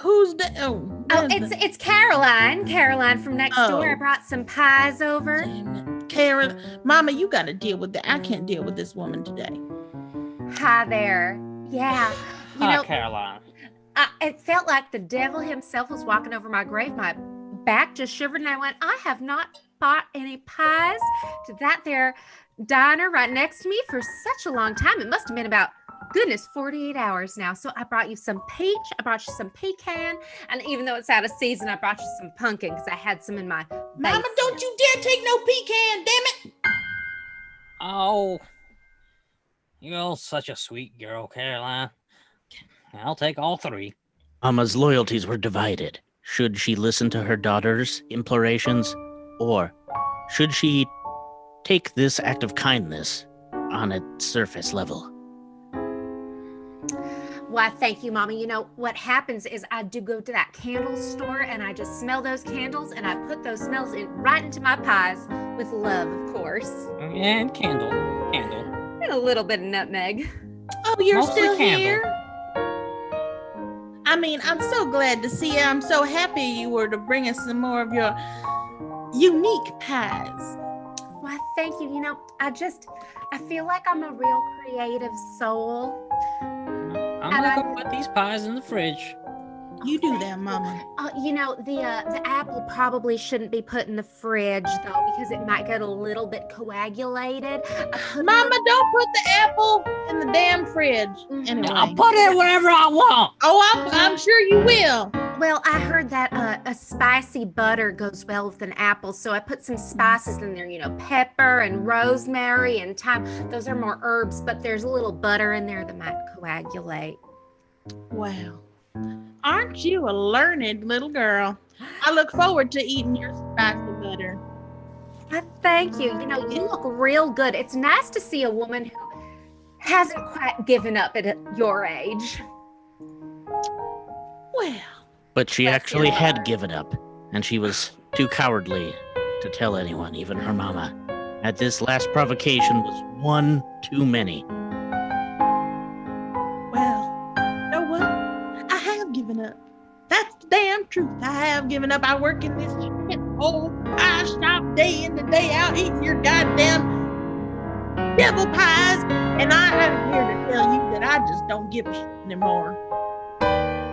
Who's the? Oh, it's Caroline. Caroline from next door. I brought some pies over. Karen, Mama, you got to deal with that. I can't deal with this woman today. Hi there. Yeah. Hi, Caroline. It felt like the devil himself was walking over my grave. My back just shivered, and I went, I have not bought any pies to that there diner right next to me for such a long time. It must have been about, 48 hours now. So I brought you some peach, I brought you some pecan, and even though it's out of season, I brought you some pumpkin because I had some in my Mama, don't you dare take no pecan, damn it. Oh, you're such a sweet girl, Caroline. I'll take all three. Mama's loyalties were divided. Should she listen to her daughter's implorations, or should she take this act of kindness on a surface level? Why, thank you, Mama. You know, what happens is I do go to that candle store and I just smell those candles and I put those smells right into my pies with love, of course. And candle. And a little bit of nutmeg. Oh, you're Mostly still candle. here? I mean, I'm so glad to see you. I'm so happy you were to bring us some more of your unique pies. Why, thank you. You know, I feel like I'm a real creative soul. I'm gonna go put these pies in the fridge. You do that, Mama. You know, the apple probably shouldn't be put in the fridge, though, because it might get a little bit coagulated. Mama, don't put the apple in the damn fridge. Anyway. I'll put it wherever I want. Oh, I'm sure you will. Well, I heard that a spicy butter goes well with an apple, so I put some spices in there, you know, pepper and rosemary and thyme. Those are more herbs, but there's a little butter in there that might coagulate. Wow. Aren't you a learned little girl? I look forward to eating your spicy butter. Thank you. You know, you look real good. It's nice to see a woman who hasn't quite given up at your age. Well. But she actually had given up, and she was too cowardly to tell anyone, even her mama. At this last provocation was one too many. Well, you know what? I have given up. That's the damn truth. I have given up. I work in this shit old pie shop day in and day out, eating your goddamn devil pies, and I am here to tell you that I just don't give a shit anymore.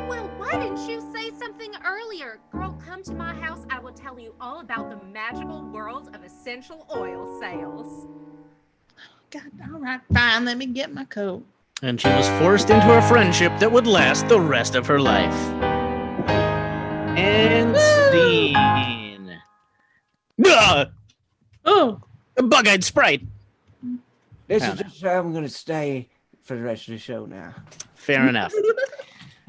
Well, why didn't you say something earlier? Girl, come to my house. I will tell you all about the magical world of essential oil sales. God, all right, fine. Let me get my coat. And she was forced into a friendship that would last the rest of her life. And scene. Oh, a bug-eyed sprite. This is just how I'm going to stay for the rest of the show now. Fair enough.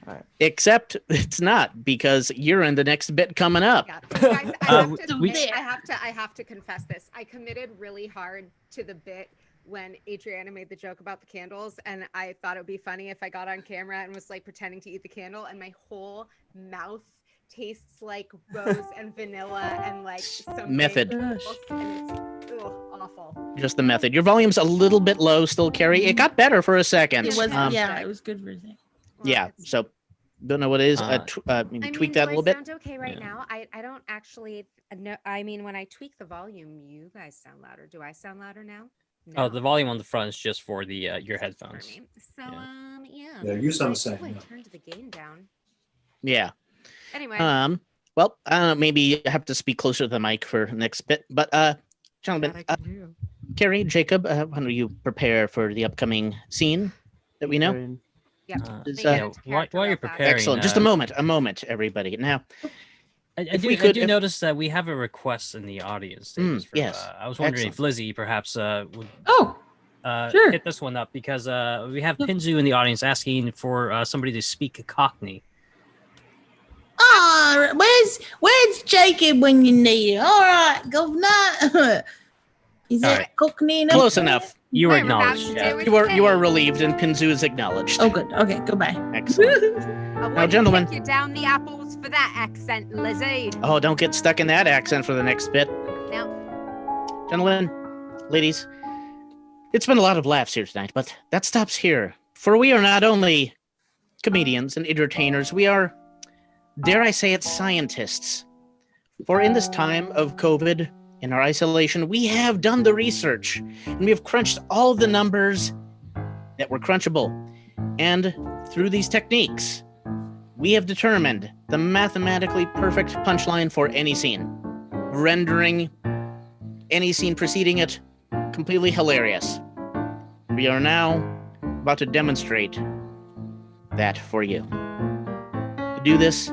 Right. Except it's not, because you're in the next bit coming up. Guys, I have to confess this. I committed really hard to the bit when Adrianna made the joke about the candles, and I thought it would be funny if I got on camera and was like pretending to eat the candle, and my whole mouth tastes like rose and vanilla and like something Method. else, and it's awful. Just the method. Your volume's a little bit low still, Carrie. It got better for a second. It was Yeah. it was good for a second. Well, Yeah, it's- so don't know what it is. Maybe tweak that a little do I bit. sound okay right Yeah. now? I don't actually know. I mean, when I tweak the volume, you guys sound louder. Do I sound louder now? Oh, No. the volume on the front is just for the your Just for headphones. me. So Yeah. Yeah, you sound the same, I yeah. turned the gain down. Yeah. Anyway, Well, maybe you have to speak closer to the mic for the next bit. But gentlemen, that I can do. Carrie, Jacob, how do you prepare for the upcoming scene that we know? Yeah. Is, Make it into While character you're real fast. preparing, Excellent. Just a moment, everybody. Now, I If do, we could- I do if- notice that we have a request in the audience. Status for, yes. I was wondering if Excellent. Lizzie perhaps would Oh, sure. hit this one up because we have Pinzu in the audience asking for somebody to speak Cockney. Where's Jacob when you need it? All right, governor. Is All that right. Cockney? close enough. You were Wait, we're about acknowledged. to Yeah. do it. You are relieved, and Pinzu is acknowledged. Oh, good. Okay, goodbye. Excellent. I wouldn't gentlemen. take you down the apples for that accent, Lizzie. Oh, don't get stuck in that accent for the next bit. Now, Gentlemen, ladies, it's been a lot of laughs here tonight, but that stops here. For we are not only comedians and entertainers, we are, dare I say it, scientists. For in this time of COVID, in our isolation, we have done the research, and we have crunched all of the numbers that were crunchable. And through these techniques, we have determined the mathematically perfect punchline for any scene, rendering any scene preceding it completely hilarious. We are now about to demonstrate that for you. To do this,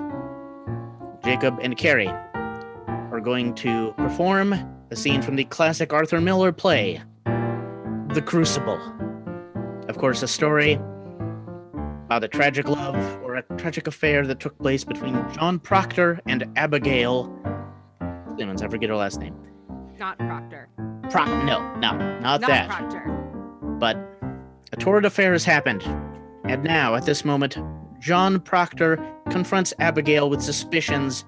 Jacob and Carrie are going to perform a scene from the classic Arthur Miller play, The Crucible. Of course, a story about a tragic love or a tragic affair that took place between John Proctor and Abigail Simmons. I forget her last name. not Proctor. No, not Not that. Proctor. But a torrid affair has happened. And now, at this moment, John Proctor confronts Abigail with suspicions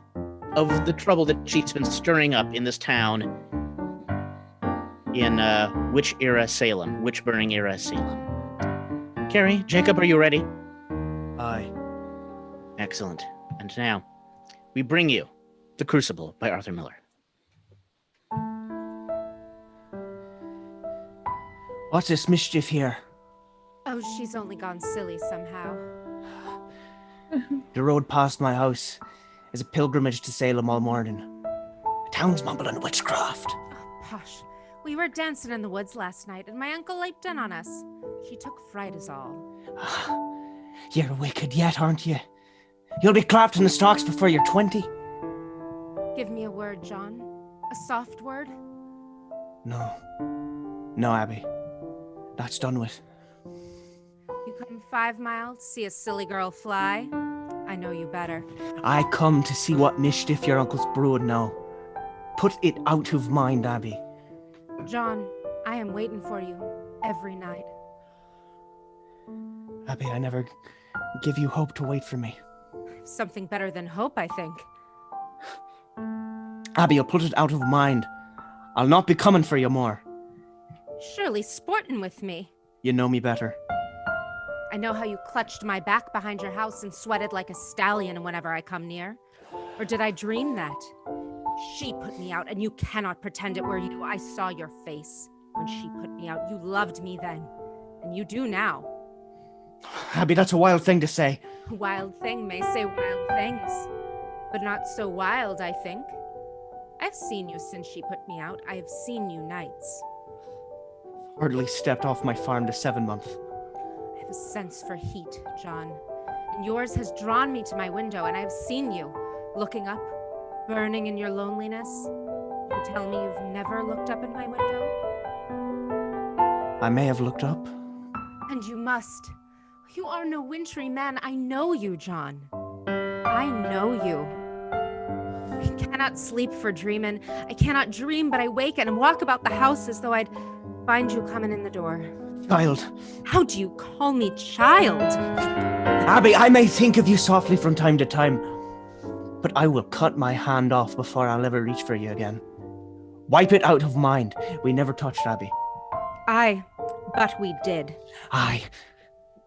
of the trouble that she's been stirring up in this town in witch burning era Salem. Carrie, Jacob, are you ready? Aye. Excellent. And now, we bring you The Crucible by Arthur Miller. What's this mischief here? Oh, she's only gone silly somehow. The road past my house is a pilgrimage to Salem all morning. The town's mumbling witchcraft. Oh, posh. We were dancing in the woods last night, and my uncle leaped in on us. She took fright is all. You're wicked yet, aren't you? You'll be clapped in the stocks before you're 20. Give me a word, John. A soft word. No. No, Abby. That's done with. You come 5 miles, see a silly girl fly. I know you better. I come to see what mischief your uncle's brewing now. Put it out of mind, Abby. John, I am waiting for you every night. Abby, I never give you hope to wait for me. Something better than hope, I think. Abby, you'll put it out of mind. I'll not be coming for you more. Surely sporting with me. You know me better. I know how you clutched my back behind your house and sweated like a stallion whenever I come near. Or did I dream that? She put me out, and you cannot pretend it were you. I saw your face when she put me out. You loved me then, and you do now. Abby, that's a wild thing to say. A wild thing may say wild things, but not so wild, I think. I've seen you since she put me out. I have seen you nights. Hardly stepped off my farm to 7 months. I have a sense for heat, John, and yours has drawn me to my window, and I have seen you looking up, burning in your loneliness. You tell me you've never looked up in my window? I may have looked up. And you must. You are no wintry man. I know you, John. I know you. I cannot sleep for dreaming. I cannot dream, but I wake and walk about the house as though I'd find you coming in the door. Child. How do you call me child? Abby, I may think of you softly from time to time, but I will cut my hand off before I'll ever reach for you again. Wipe it out of mind. We never touched Abby. Aye, but we did. Aye,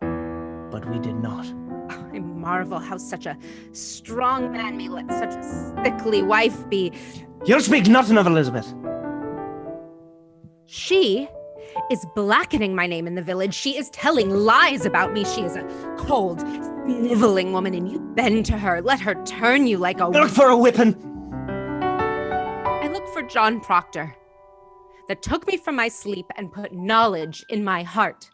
but we did not. I marvel how such a strong man may let such a sickly wife be. You'll speak nothing of Elizabeth. She is blackening my name in the village. She is telling lies about me. She is a cold, sniveling woman, and you bend to her. Let her turn you like a... Look for a whipping. I look for John Proctor, that took me from my sleep and put knowledge in my heart.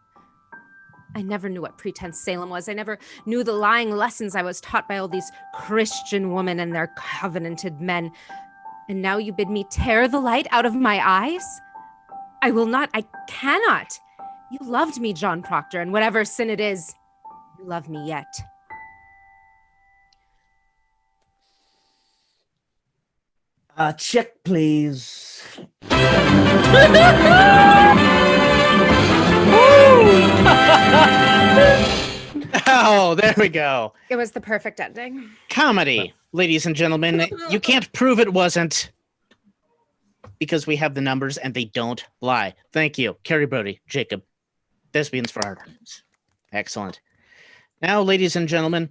I never knew what pretense Salem was. I never knew the lying lessons I was taught by all these Christian women and their covenanted men. And now you bid me tear the light out of my eyes? I will not. I cannot. You loved me, John Proctor, and whatever sin it is, you love me yet. Check, please. Oh, there we go. It was the perfect ending. Comedy, ladies and gentlemen. You can't prove it wasn't because we have the numbers and they don't lie. Thank you, Carrie, Browde, Jacob. Thespians for Our Times. Excellent. Now, ladies and gentlemen,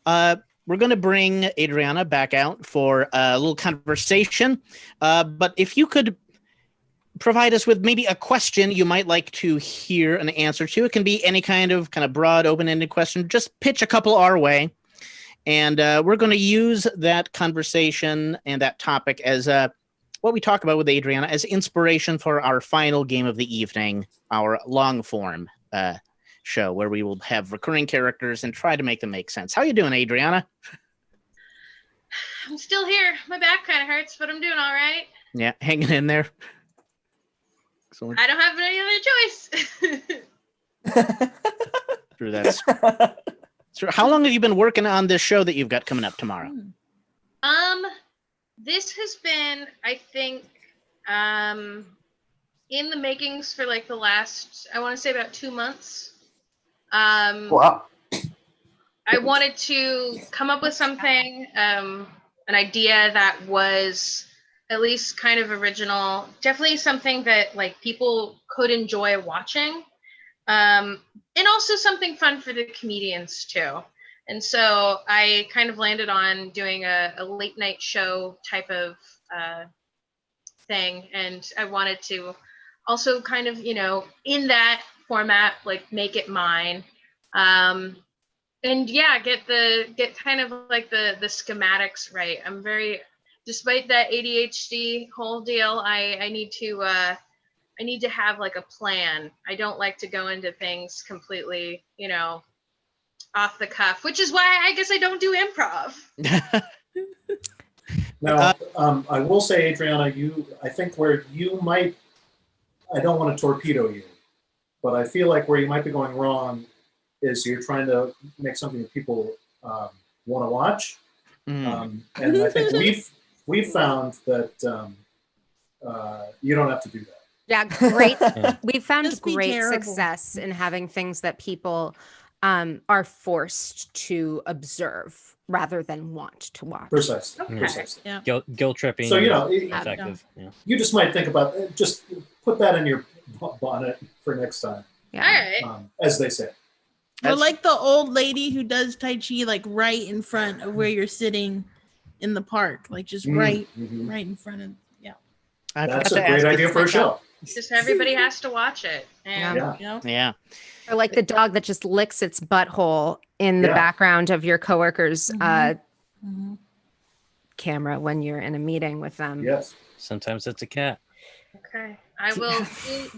we're going to bring Adrianna back out for a little conversation. But if you could provide us with maybe a question you might like to hear an answer to. It can be any kind of broad, open-ended question. Just pitch a couple our way. And we're going to use that conversation and that topic as what we talk about with Adrianna as inspiration for our final game of the evening, our long-form show, where we will have recurring characters and try to make them make sense. How you doing, Adrianna? I'm still here. My back kind of hurts, but I'm doing all right. Yeah, hanging in there. Excellent. I don't have any other choice. True, that's true. How long have you been working on this show that you've got coming up tomorrow? This has been, I think, in the makings for like the last, I want to say about 2 months. Wow. I wanted to come up with something, an idea that was at least kind of original, definitely something that like people could enjoy watching, and also something fun for the comedians too. And so I kind of landed on doing a late night show type of thing, and I wanted to also kind of, in that format, like make it mine, and yeah, get kind of like the schematics right. I'm very, despite that ADHD whole deal, I need to have like a plan. I don't like to go into things completely, off the cuff, which is why I guess I don't do improv. Now, I will say, Adrianna, I think where you might, I don't want to torpedo you, but I feel like where you might be going wrong is you're trying to make something that people want to watch. And I think we've found that you don't have to do that. Yeah, great. We've found Just be great terrible. success in having things that people are forced to observe rather than want to watch. Precisely. Okay. Precisely. Yeah. Guilt tripping. So, effective. Yeah. you just might think about it. Just put that in your bonnet for next time, All right. as they say. Or like the old lady who does Tai Chi, like right in front of where you're sitting in the park, like just right in front of, yeah. That's a great idea for a show. Just everybody has to watch it. And Yeah. Yeah. Or like the dog that just licks its butthole in the Yeah. background of your coworker's Mhm. camera when you're in a meeting with them. Yes. Sometimes it's a cat. Okay. I will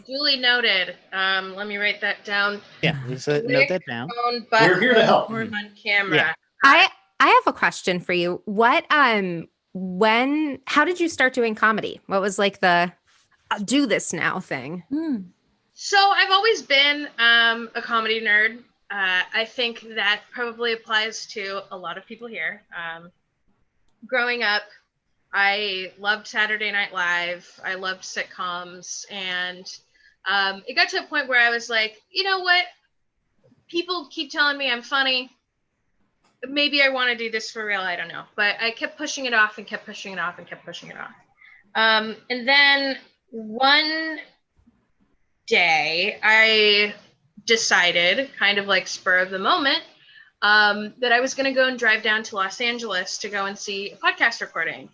duly noted. Let me write that down. Yeah. Note that down. Phone, but We're here to help. on camera. Yeah. I have a question for you. What how did you start doing comedy? What was like the I'll do this now thing? So I've always been a comedy nerd. I think that probably applies to a lot of people here. Growing up, I loved Saturday Night Live. I loved sitcoms. And it got to a point where I was like, you know what? People keep telling me I'm funny. maybe I want to do this for real. I don't know. But I kept pushing it off and kept pushing it off and kept pushing it off. And then one day I decided, kind of like spur of the moment, that I was going to go and drive down to Los Angeles to go and see a podcast recording.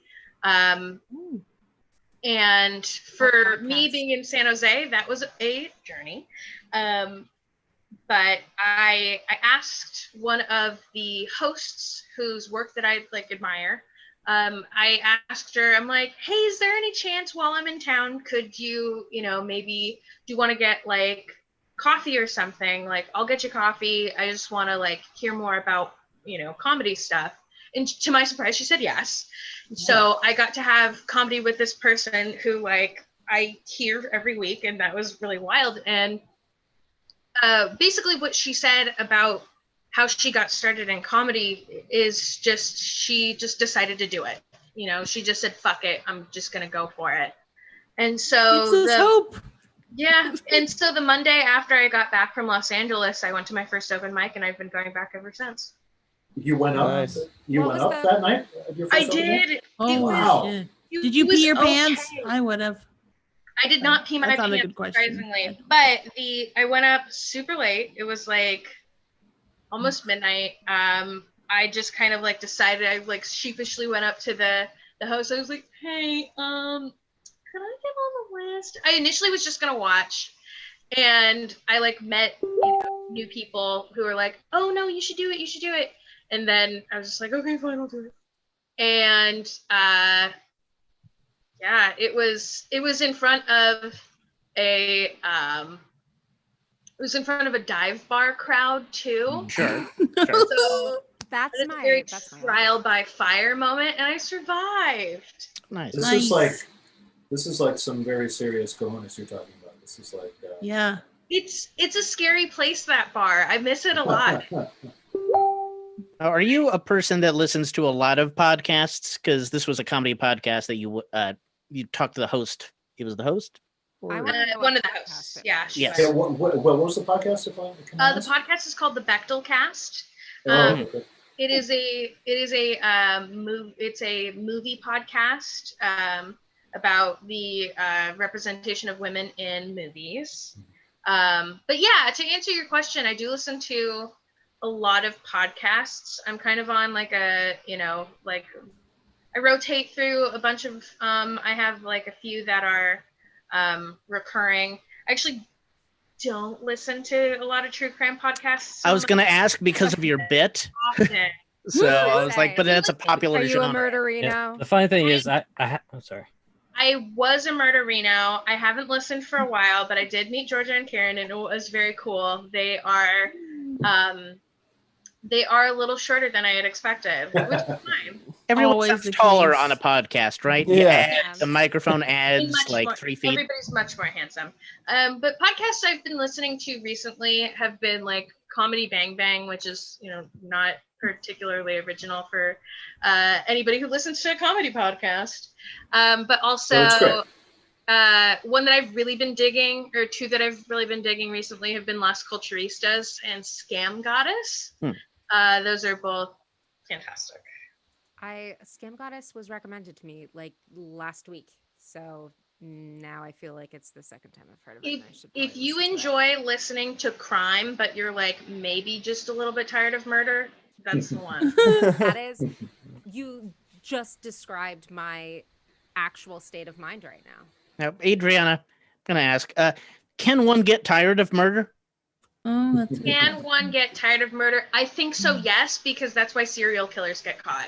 And for me being in San Jose, that was a journey. But I asked one of the hosts whose work that I like admire. I asked her, I'm like, hey, is there any chance while I'm in town, could you, maybe do you want to get like coffee or something? Like, I'll get you coffee. I just want to like hear more about, comedy stuff. And to my surprise, she said yes. So I got to have comedy with this person who like I hear every week, and that was really wild. And basically what she said about how she got started in comedy is just, she just decided to do it. She just said, fuck it, I'm just going to go for it. And so hope. Yeah. And so the Monday after I got back from Los Angeles, I went to my first open mic, and I've been going back ever since. You went up. Nice. You What went was up that? that night. At your I first open mic? did. Oh, Wow. shit. Did you pee your pants? I would have. I did not pee my That's not a pants, good question. surprisingly. But I went up super late. It was like almost midnight. I just kind of like decided, I like sheepishly went up to the host. I was like, hey, could I get on the list? I initially was just gonna watch, and I like met new people who were like, oh no, you should do it. And then I was just like, okay, fine, I'll do it. And yeah, it was in front of a dive bar crowd too. Sure. So That's it's a my very trial by fire moment, and I survived. Nice. This is like some very serious cojones you're talking about. This is like Yeah. It's a scary place, that bar. I miss it a lot. Are you a person that listens to a lot of podcasts? Because this was a comedy podcast that you talked to the host. He was the host? I want to know One what of the podcast hosts. it Yeah. was. she Yes. was. Yeah, what was the podcast? If I can The ask? podcast is called the Bechtel Cast. Oh, okay. It is a movie podcast about the representation of women in movies. But yeah, to answer your question, I do listen to a lot of podcasts. I'm kind of on like I rotate through a bunch of I have like a few that are recurring. I actually don't listen to a lot of true crime podcasts. I was going to ask because of your bit. Often. So I was like, but that's a popular Are you a genre. murderino? Yeah. The funny thing is, I'm sorry. I was a murderino. I haven't listened for a while, but I did meet Georgia and Karen, and it was very cool. They are a little shorter than I had expected, which is fine. Everyone Always sounds the taller case. on a podcast, right? Yeah. The microphone adds Much like more- 3 feet. Everybody's much more handsome. But podcasts I've been listening to recently have been like Comedy Bang Bang, which is not particularly original for anybody who listens to a comedy podcast. But also Oh, that's great. one that I've really been digging, or two that I've really been digging recently, have been Las Culturistas and Scam Goddess. Those are both fantastic. Scam Goddess was recommended to me like last week, so now I feel like it's the second time I've heard of it. and I should If probably you listen to it. enjoy listening to crime, but you're like maybe just a little bit tired of murder, that's the one. That is, you just described my actual state of mind right now. Now, Adrianna, I'm going to ask, can one get tired of murder? Oh, that's good. Can one get tired of murder? I think so, yes, because that's why serial killers get caught.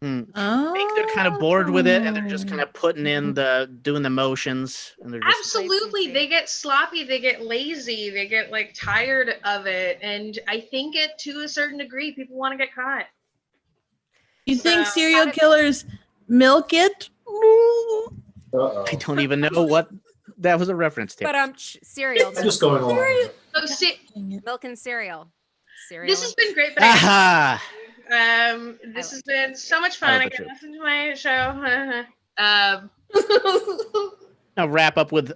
I think they're kind of bored with it, and they're just kind of putting in doing the motions, and they're just Absolutely. They get sloppy, they get lazy, they get like tired of it. And I think to a certain degree, people want to get caught. You think So- serial killers milk it? Uh-oh. I don't even know what that was a reference to. But cereal, I'm just going along. with it. So milk and cereal. Cereal. this has been great, but Aha! this has been so much fun. I can listen to my show. I'll wrap up with,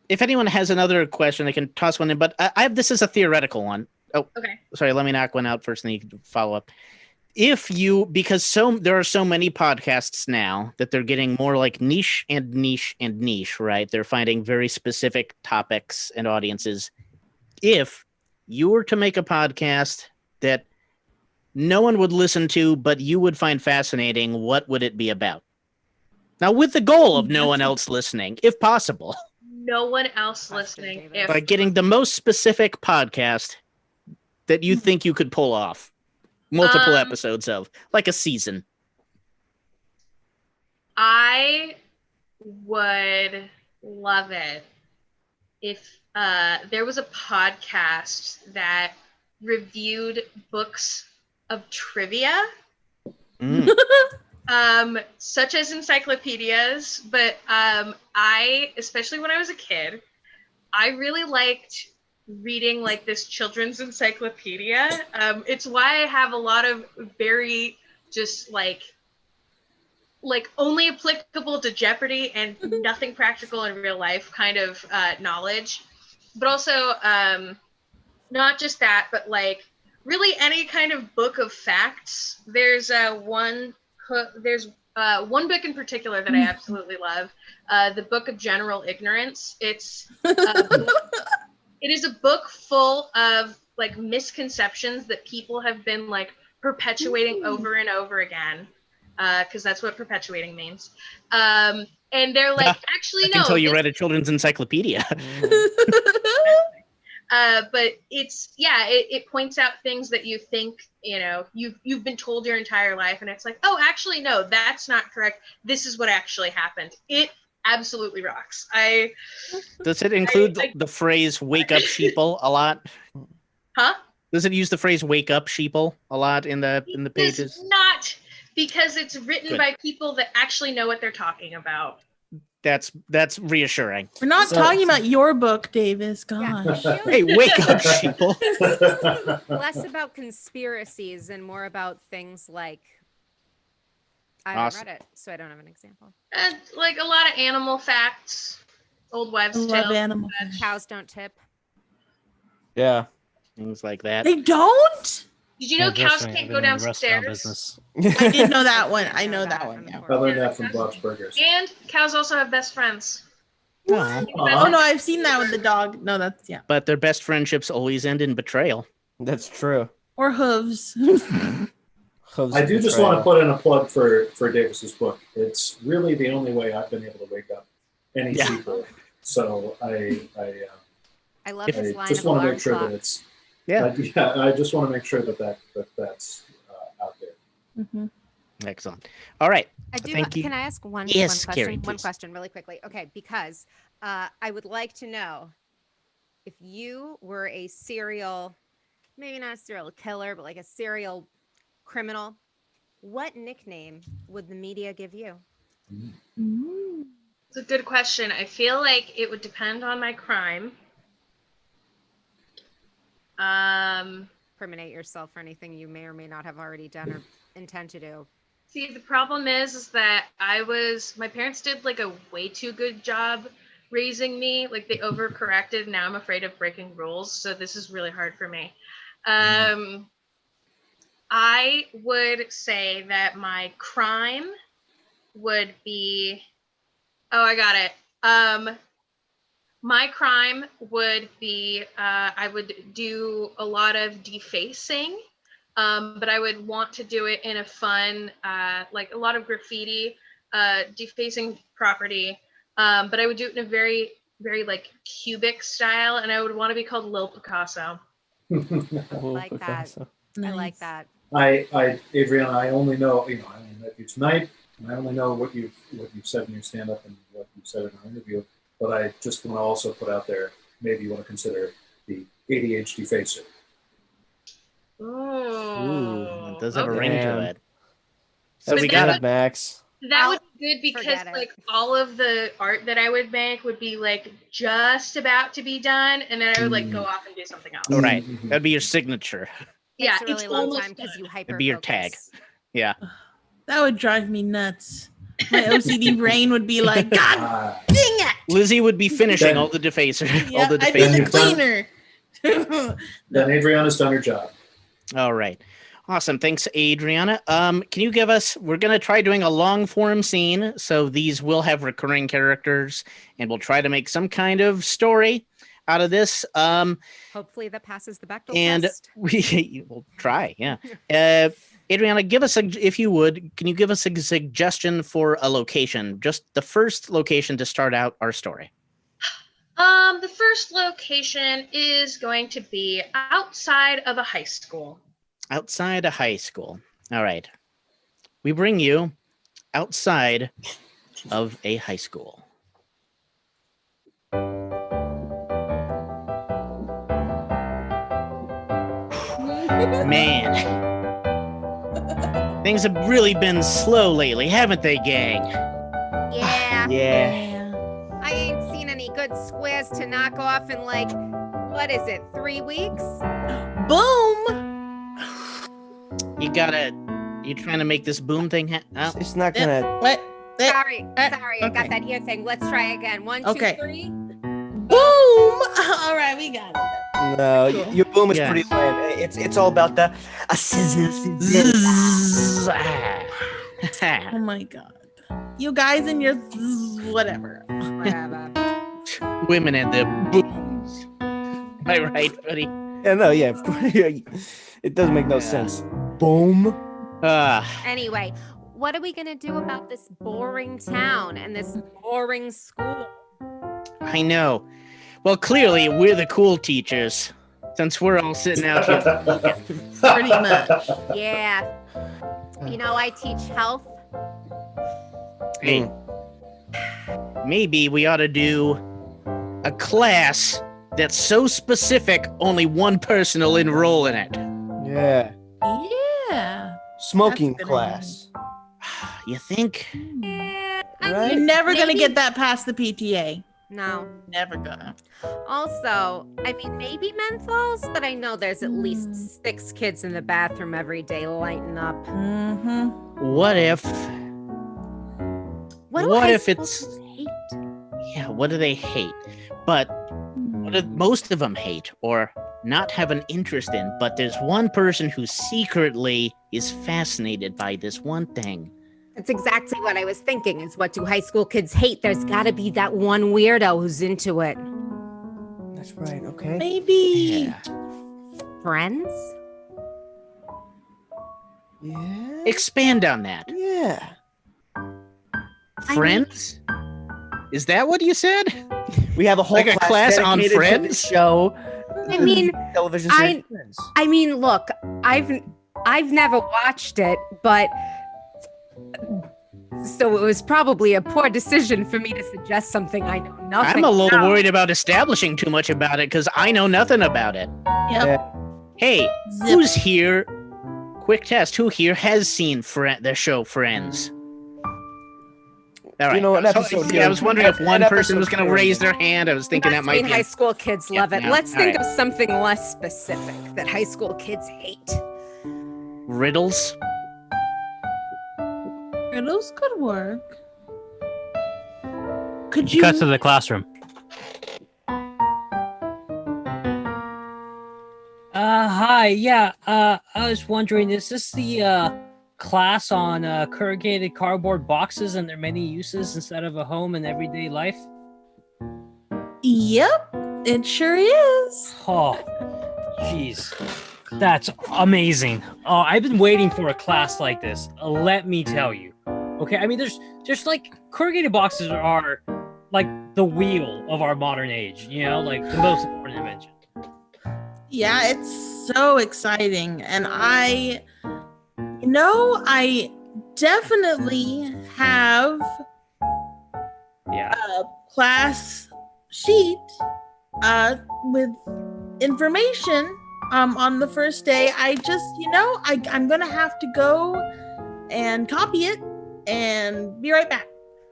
if anyone has another question, they can toss one in. But this is a theoretical one. Okay. Sorry, let me knock one out first, and then you can follow up. Because there are so many podcasts now that they're getting more like niche and niche and niche, right? They're finding very specific topics and audiences. If you were to make a podcast that no one would listen to, but you would find fascinating, what would it be about? Now, with the goal of no one else listening, if possible. No one else listening. By getting the most specific podcast that you think you could pull off. Multiple episodes of, like a season. I would love it if there was a podcast that reviewed books of trivia, such as encyclopedias. But I, especially when I was a kid, I really liked reading like this children's encyclopedia. It's why I have a lot of very just like only applicable to Jeopardy and nothing practical in real life kind of knowledge. But also not just that, but like really any kind of book of facts. There's one book in particular that I absolutely love, the Book of General Ignorance. It is a book full of like misconceptions that people have been like perpetuating over and over again, because that's what perpetuating means. And they're like, actually, no. Until you read a children's encyclopedia. But it points out things that you think, you've been told your entire life, and it's like, oh, actually, no, that's not correct. This is what actually happened. It absolutely rocks. Does it include the phrase "wake up, sheeple" a lot? Huh? Does it use the phrase "wake up, sheeple" a lot in the pages? It's not, because it's written by people that actually know what they're talking about. That's reassuring. We're not talking about your book, Davis. Gosh. Yeah. Hey, wake up, sheeple. Less about conspiracies and more about things like, I haven't read it, so I don't have an example. Like a lot of animal facts, old wives' tales. Love animal. Cows don't tip. Yeah. Things like that. They don't? Did you know cows can't go downstairs? I did know that one. I know that one. Yeah. I learned that from Bob's Burgers. And cows also have best friends. Oh no, I've seen that with the dog. No, that's But their best friendships always end in betrayal. That's true. Or hooves. I do just want to put in a plug for Davis's book. It's really the only way I've been able to wake up any people. So I love this line just of want to alarm make sure clock. that it's I just want to make sure that's out there. Mm-hmm. Excellent. All right. I do. Thank you. Can I ask one Yes, question? Carrie, One please. question really quickly. Okay, because I would like to know if you were a serial, maybe not a serial killer, but like a serial criminal, what nickname would the media give you? It's a good question. I feel like it would depend on my crime. Criminate yourself for anything you may or may not have already done or intend to do. See, the problem is that my parents did like a way too good job raising me. Like they overcorrected. Now I'm afraid of breaking rules. So this is really hard for me. I would say that my crime would be, I got it. My crime would be, I would do a lot of defacing, but I would want to do it in a fun, like a lot of graffiti, defacing property, but I would do it in a very, very like cubic style, and I would want to be called Lil Picasso. I like that. I like that. Adrianna, I only know, I only met you tonight, and I only know what you've said in your stand-up and what you've said in our interview. But I just want to also put out there, maybe you want to consider the ADHD facer. Ooh, it does have a ring to it. So But we that got would- Max. That would be good because Forget it. like all of the art that I would make would be like just about to be done, and then I would like go off and do something else. All right. That'd be your signature. Yeah, Takes a really it's long almost time because done. you hyper. It'd be your tag. Yeah. That would drive me nuts. My OCD brain would be like, God dang it! Lizzie would be finishing Then- all the defacer. Yeah, all the I'd be the defacers. cleaner. Then Adriana's done her job. All right. Awesome. Thanks, Adriana. Can you give us, we're going to try doing a long form scene. So these will have recurring characters and we'll try to make some kind of story out of this. Hopefully that passes the Bechdel And test. we will try. Yeah. Adriana, give us if you would, can you give us a suggestion for a location? Just the first location to start out our story. The first location is going to be outside of a high school. Outside a high school. All right. We bring you outside of a high school. Man. Things have really been slow lately, haven't they, gang? Yeah. Yeah. I ain't seen any good squares to knock off in like, what is it, 3 weeks? Boom. You trying to make this boom thing It's not gonna. What? Sorry, I got okay. that ear thing. Let's try again. 1, 2, Okay. 3. Boom. All right, we got it. No, your boom is Yeah. pretty lame. It's all about the. Oh my god. You guys and your whatever. Whatever. Women and the booms. Am I right, buddy? Yeah, no, yeah, of course. It doesn't make no sense. Boom. Anyway, what are we gonna do about this boring town and this boring school? I know. Well, clearly we're the cool teachers, since we're all sitting out here. Pretty much. Yeah. You know, I teach health. Hey, maybe we ought to do a class that's so specific only one person will enroll in it. Yeah. Yeah. Smoking That's a good class. You think? Right? You're never gonna Maybe- get that past the PTA. No. Never gonna. Also, I mean, maybe menthols, but I know there's at least 6 kids in the bathroom every day lighting up. Mm-hmm. What if? What do What high if school it's- kids hate? Yeah, what do they hate? But what do most of them hate or not have an interest in? But there's one person who secretly is fascinated by this one thing. That's exactly what I was thinking, is what do high school kids hate? There's gotta be that one weirdo who's into it. That's right. Okay. Maybe. Yeah. Friends? Yeah. Expand on that. Yeah. Friends? Is that what you said? We have a whole Like a class on dedicated to the Friends? show. I mean, television I- series Friends. I mean, look, I've never watched it, but so it was probably a poor decision for me to suggest something I know nothing I'm a little about. worried about establishing too much about it because I know nothing about it. Yep. Hey, Zip. who's here? Quick test. Who here has seen the show Friends? All right. You know, an So, episode yeah, I was wondering if an one person was episode going to here. raise their hand. I was thinking that might be. High school kids love it. Yeah, Let's all think right. of something less specific that high school kids hate. Riddles. Riddles could work. Could you? Cut to the classroom. Hi. Yeah. I was wondering, is this the class on corrugated cardboard boxes and their many uses instead of a home in everyday life? Yep. It sure is. Oh, jeez. That's amazing. Oh, I've been waiting for a class like this. Let me tell you. Okay, I mean, there's like corrugated boxes are like the wheel of our modern age. You know, like the most important invention. Yeah, it's so exciting. And I definitely have Yeah. a class sheet with information on the first day. I just, I'm going to have to go and copy it and be right back.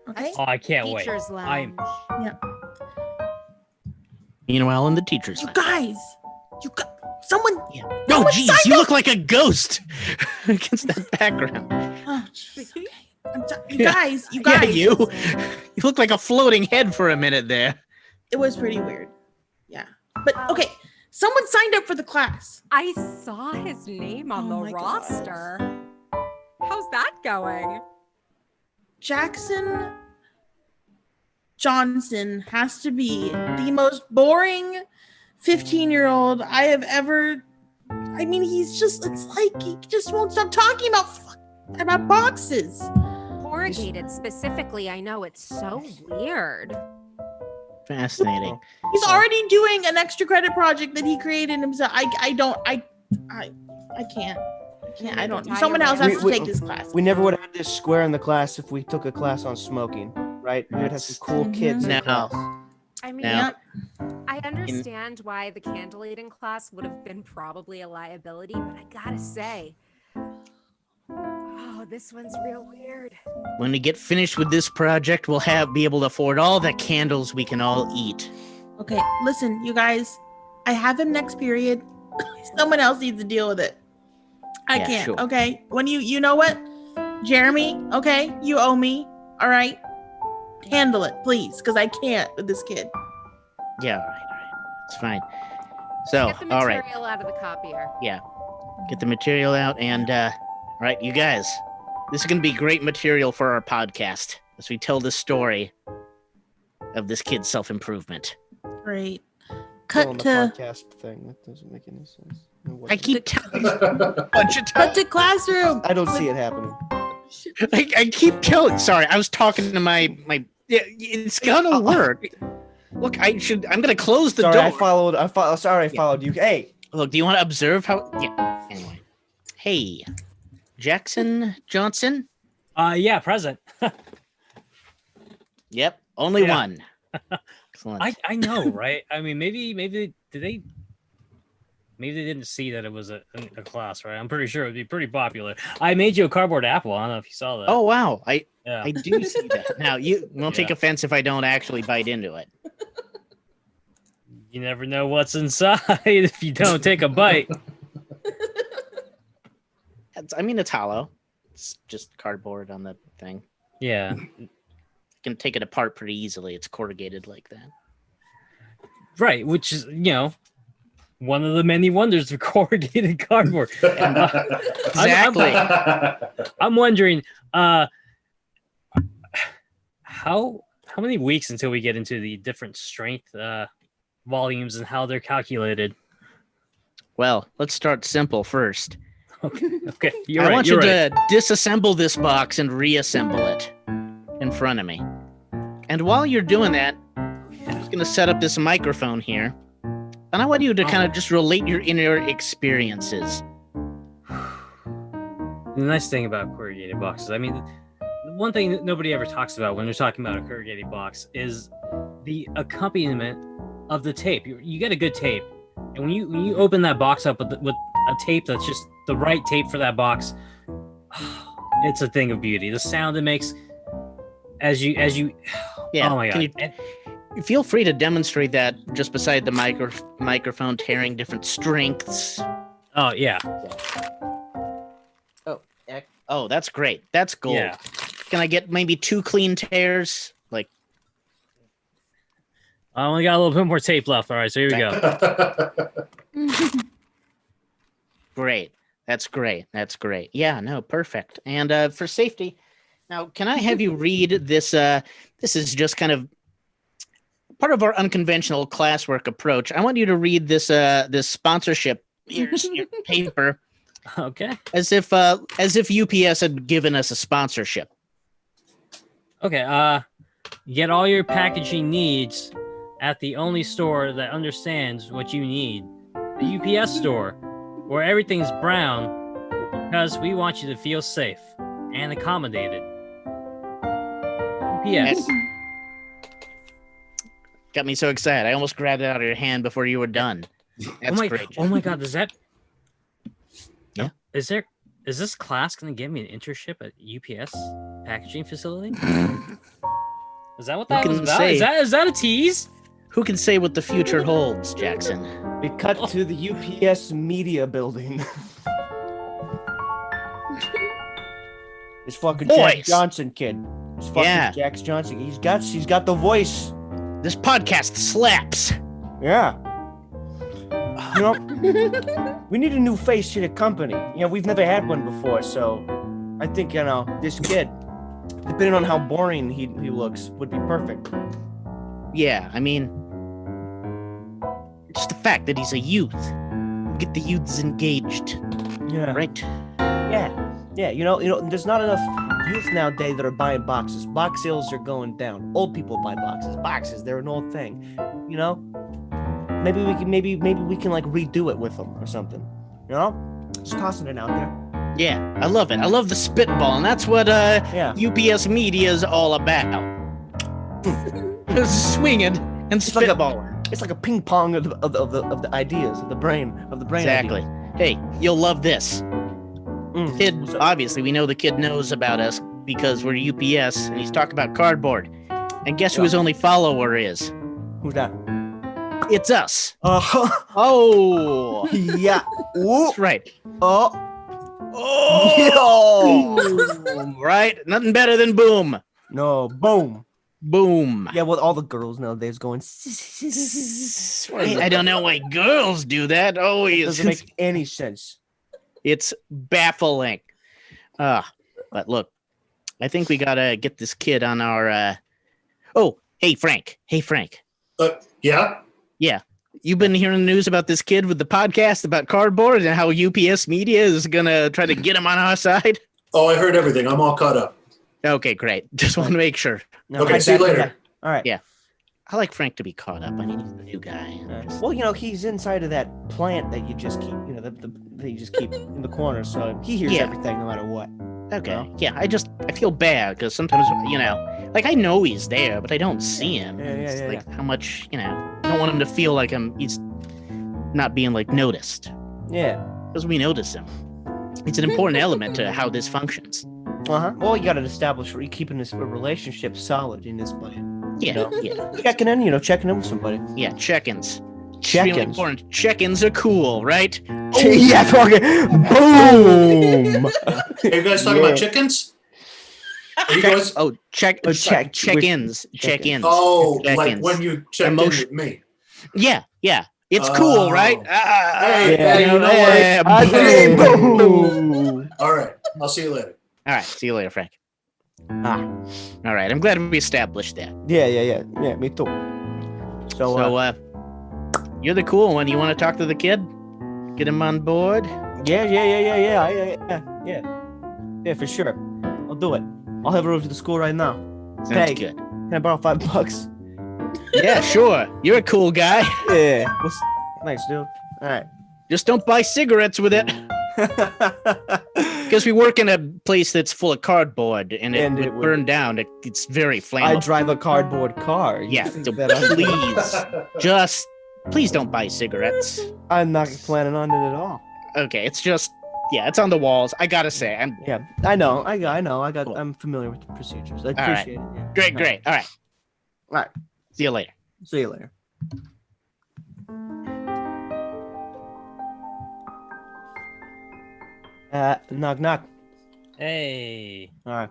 Okay? Oh, I can't wait. Teachers I'm lounge. Meanwhile, in the teacher's You lounge. guys, someone. Yeah. No No, one geez, signed you up. look like a ghost against that background. Oh, jeez, okay. I'm sorry. You Yeah. guys, Yeah, you. You look like a floating head for a minute there. It was pretty weird. Yeah. But okay. Someone signed up for the class. I saw his name on Oh the my God. roster. How's that going? Jackson Johnson has to be the most boring 15-year-old I have ever. I mean, it's like he just won't stop talking about boxes. Corrugated specifically, I know it's so weird. Fascinating. He's already doing an extra credit project that he created himself. I can't. I don't. Someone else has to take this class. We never would have had this square in the class if we took a class on smoking, right? We'd have some cool kids in No. class. I mean, Now- I understand why the candle eating class would have been probably a liability, but I gotta say, oh, this one's real weird. When we get finished with this project, we'll be able to afford all the candles we can all eat. Okay, listen, you guys. I have him next period. Someone else needs to deal with it. I Yeah, can't. sure. Okay, when you know what, Jeremy? Okay, you owe me. All right, handle it, please, because I can't with this kid. Yeah, all right. It's fine. So, Get the all right. material out of the copier. Get the material out and, all right, you guys, this is going to be great material for our podcast as we tell the story of this kid's self-improvement. Great. Still on Cut the to podcast thing. That doesn't make any sense. No, what I the- keep telling you a bunch of cut times. to classroom. I don't see it happening. I keep telling. Sorry, I was talking to my. Yeah, it's gonna work. Look, I'm gonna close the Sorry, door. I followed you. Hey, Look, do you want to observe how? Yeah. Anyway, hey, Jackson Johnson. Yeah, present. Yep, only Yeah. one. Excellent. I know, right? I mean, maybe they didn't see that it was a class, right? I'm pretty sure it would be pretty popular. I made you a cardboard apple. I don't know if you saw that. Oh wow, I yeah. do see that. Now you won't take Yeah. offense if I don't actually bite into it. You never know what's inside if you don't take a bite. I mean, it's hollow. It's just cardboard on the thing. Yeah. You can take it apart pretty easily. It's corrugated like that. Right, which is, one of the many wonders of corrugated cardboard. Exactly. I'm wondering, how many weeks until we get into the different strength volumes and how they're calculated? Well, let's start simple first. Okay, I want you to disassemble this box and reassemble it in front of me. And while you're doing that, I'm just going to set up this microphone here. And I want you to kind of just relate your inner experiences. The nice thing about corrugated boxes, I mean, one thing that nobody ever talks about when they're talking about a corrugated box is the accompaniment of the tape. You get a good tape, and when you open that box up with a tape that's just the right tape for that box, it's a thing of beauty. The sound it makes as you Yeah. oh my god. Can you feel free to demonstrate that just beside the microphone, tearing different strengths. Oh yeah. Oh, that's great. That's gold. Yeah. Can I get maybe 2 clean tears? Like, I only got a little bit more tape left. All right, so here we go. great. That's great. That's great. Yeah, no, perfect. And for safety, now, can I have you read this? This is just kind of part of our unconventional classwork approach. I want you to read this this sponsorship here's your paper Okay. as if UPS had given us a sponsorship. Okay. Get all your packaging needs at the only store that understands what you need. The UPS store, where everything's brown, because we want you to feel safe and accommodated. UPS. Got me so excited. I almost grabbed it out of your hand before you were done. That's great. Oh my god, does that Yeah. Is this class gonna give me an internship at UPS packaging facility? Is that what that was can about? say. Is that a tease? Who can say what the future holds, Jackson? we cut to the UPS media building. This fucking Jack Boys. Johnson kid. This fucking Yeah. Jax Johnson. He's got the voice. This podcast slaps. Yeah. You know, we need a new face to the company. You know, we've never had one before, so I think, you know, this kid, depending on how boring he looks, would be perfect. Yeah, I mean, just the fact that he's a youth. Get the youths engaged. Yeah. Right? Yeah, you know, there's not enough youth nowadays that are buying boxes. Box sales are going down. Old people buy boxes. Boxes, they're an old thing. You know? Maybe we can like redo it with them or something. You know? Just tossing it out there. Yeah, I love it. I love the spitball, and that's what UPS Media is all about. Swinging and spitballing. It's like a ping pong of the ideas of the brain Exactly. Ideas. Hey, you'll love this. The kid, obviously, we know the kid knows about us because we're UPS, and he's talking about cardboard. And guess who his only follower is? Who's that? It's us. Oh, yeah. That's right. Oh, Boom, right? Nothing better than boom. No, boom. Boom. Yeah, well, all the girls nowadays going. I don't know why girls do that. Always doesn't make any sense. It's baffling. But look, I think we gotta get this kid on our. Oh, hey Frank. Yeah. Yeah. You've been hearing the news about this kid with the podcast about cardboard and how UPS Media is gonna try to get him on our side. Oh, I heard everything. I'm all caught up. Okay, great. Just want to make sure. No, okay, see you later. Yeah. All right. Yeah. I like Frank to be caught up. I mean, he's the new guy. Well, you know, he's inside of that plant that you just keep, you know, that you just keep in the corner, so he hears everything no matter what. Okay. You know? Yeah, I feel bad because sometimes, you know, like I know he's there, but I don't see him. Like how much, you know, I don't want him to feel like he's not being like noticed. Yeah. Because we notice him. It's an important element to how this functions. Well, you got to establish keeping this relationship solid in this plan. Yeah, you know? Checking in with somebody. Yeah, check-ins. Check-ins. Really important. Check-ins are cool, right? Yeah, fucking boom. Are you guys talking about chickens? Are you guys? Check-ins. Check-ins. Oh, check-ins. like when you check in with me. Yeah. It's cool, right? Boom. All right. I'll see you later. All right. See you later, Frank. All right. I'm glad we established that. Yeah. Me too. So, you're the cool one. You want to talk to the kid? Get him on board? Yeah, for sure. I'll do it. I'll have her over to the school right now. Sounds good. Can I borrow $5? Yeah, sure. You're a cool guy. Yeah. Thanks, dude. All right. Just don't buy cigarettes with it. Because we work in a place that's full of cardboard and it would burn down. It's very flammable. I drive a cardboard car. Yeah, so please don't buy cigarettes. I'm not planning on it at all. Okay, it's just, it's on the walls. I gotta say, I know. I'm familiar with the procedures. I appreciate it. Yeah. Great. All right. See you later. Knock, knock. Hey. All right.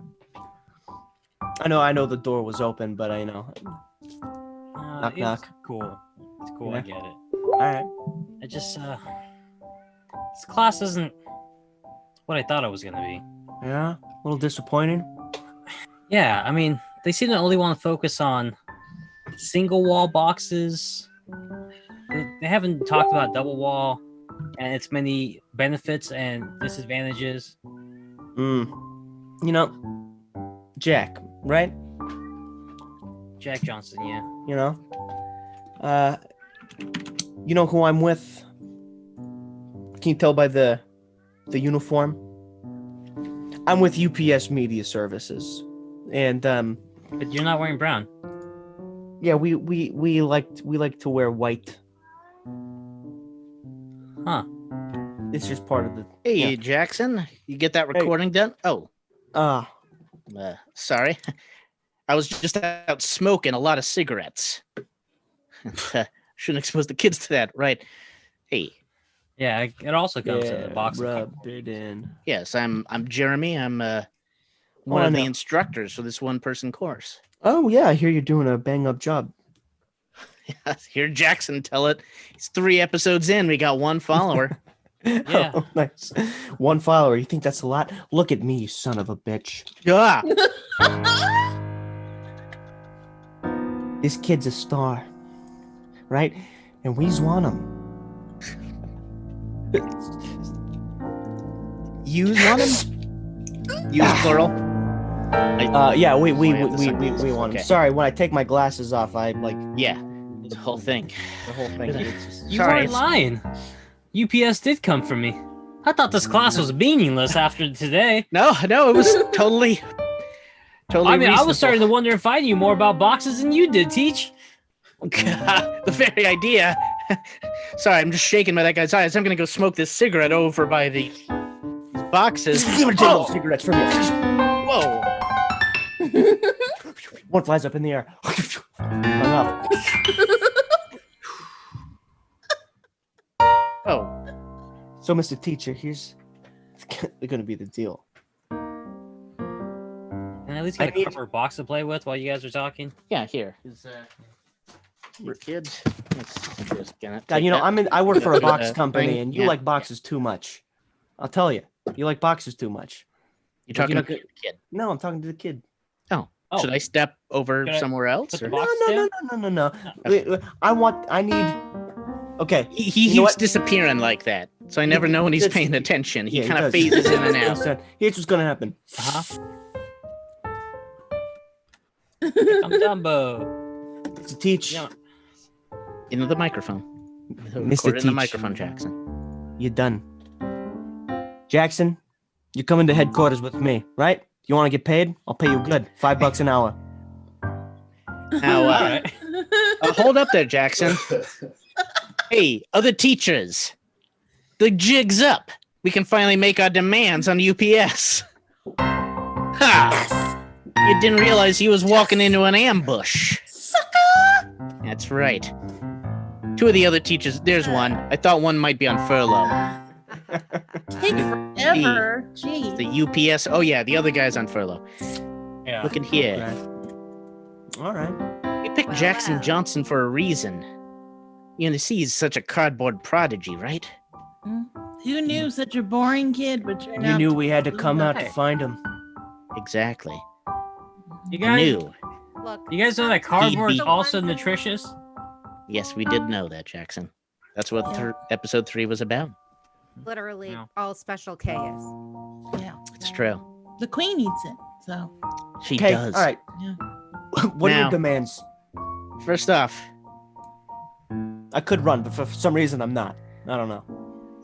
I know the door was open, but I know. Knock, knock. Cool. It's cool. Yeah. I get it. All right. I just, this class isn't what I thought it was going to be. Yeah? A little disappointing? Yeah, I mean, they seem to only want to focus on single wall boxes. They haven't talked about double wall and its many benefits and disadvantages. You know, Jack, right? Jack Johnson, yeah. You know who I'm with? Can you tell by the uniform? I'm with UPS Media Services, and But you're not wearing brown. Yeah, we like to wear white. Huh? It's just part of the. Hey, Jackson, you get that recording done? Oh. Sorry. I was just out smoking a lot of cigarettes. Shouldn't expose the kids to that, right? Hey. Yeah, it also comes in the box. Rub it in. Yes, I'm Jeremy. I'm one of the instructors for this one-person course. Oh yeah, I hear you're doing a bang-up job. Hear Jackson tell it. He's 3 episodes in. We got 1 follower. Yeah. Oh, nice. 1 follower. You think that's a lot? Look at me, you son of a bitch. Yeah. This kid's a star, right? And we just want him. Use one of them? Use plural? Yeah, we I have to want him. okay. Sorry, when I take my glasses off, I like Yeah. The whole thing. the whole thing. It's just- You Sorry, weren't lying. UPS did come for me. I thought this class was meaningless after today. No, it was totally I mean, I reasonable. was starting to wonder if I knew more about boxes than you did, Teach. The very idea. Sorry, I'm just shaking by that guy's eyes. I'm gonna go smoke this cigarette over by the boxes. Give me Oh! cigarettes from you. Whoa! One flies up in the air. Hung up. Oh, So, Mr. Teacher, here's going to be the deal. And at least get I a need- cardboard box to play with while you guys are talking. yeah. Here is your kids. I'm just gonna God, take you know, that. I work for a box thing, company, and you yeah. like boxes too much. I'll tell you, you like boxes too much. You're talking Like, to the kid. No, I'm talking to the kid. Oh, Oh. should I step over Should I somewhere else? put the or- box No. I need. Okay. He You know keeps what? disappearing like that, so I never know when he's Just- paying attention. He Yeah, kind of does. phases in and out. Listen, here's what's gonna happen. Uh-huh. I'm Dumbo. To teach, Yeah. Into the microphone. Mr. Record in the Teach. microphone, Jackson. you're done. Jackson, you're coming to headquarters with me, right? You want to get paid? I'll pay you good. $5 an hour. Now, All right. hold up there, Jackson. Hey, other teachers, the jig's up. We can finally make our demands on UPS. Ha! You didn't realize he was walking into an ambush. Sucker! That's right. 2 of the other teachers, there's one. I thought one might be on furlough. Take forever. Jeez. The UPS, oh yeah, the other guy's on furlough. Yeah. Look at here. All right. We picked Wow. Jackson Johnson for a reason. You know, see, he's such a cardboard prodigy, right? Who knew such a boring kid would turn You out knew to we had to be come out to nice? find him. Exactly. You I guys, knew. Look, you guys know that cardboard's He- also nutritious? Yes, we did know that, Jackson. That's what Yeah. episode 3 was about. literally No. all Special K is. Yeah. It's true. The queen eats it. So She Okay. does. Yeah. All right. What are Now- your demands? First off, I could run, but for some reason I'm not. I don't know.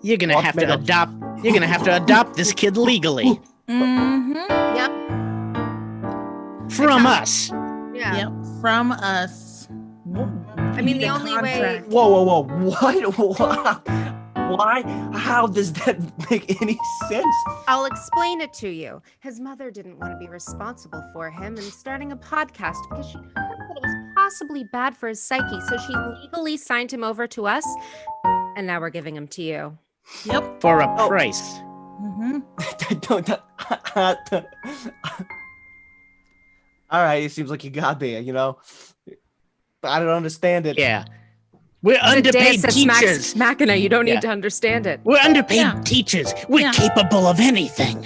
you're gonna Walk have me to up. adopt. You're gonna have to adopt this kid legally mm-hmm. Yep. from us. Yeah. Yep. From us. I mean, the only way. Whoa! What? Why? How does that make any sense? I'll explain it to you. His mother didn't want to be responsible for him and starting a podcast because she heard that it was possibly bad for his psyche. So she legally signed him over to us, and now we're giving him to you. Yep. For a Oh. price. Mm-hmm. All right, it seems like you got me. You know, I don't understand it. Yeah. We're The underpaid Deus Ex teachers. Machina, you don't need Yeah. to understand it. We're underpaid Yeah. teachers. We're Yeah. capable of anything.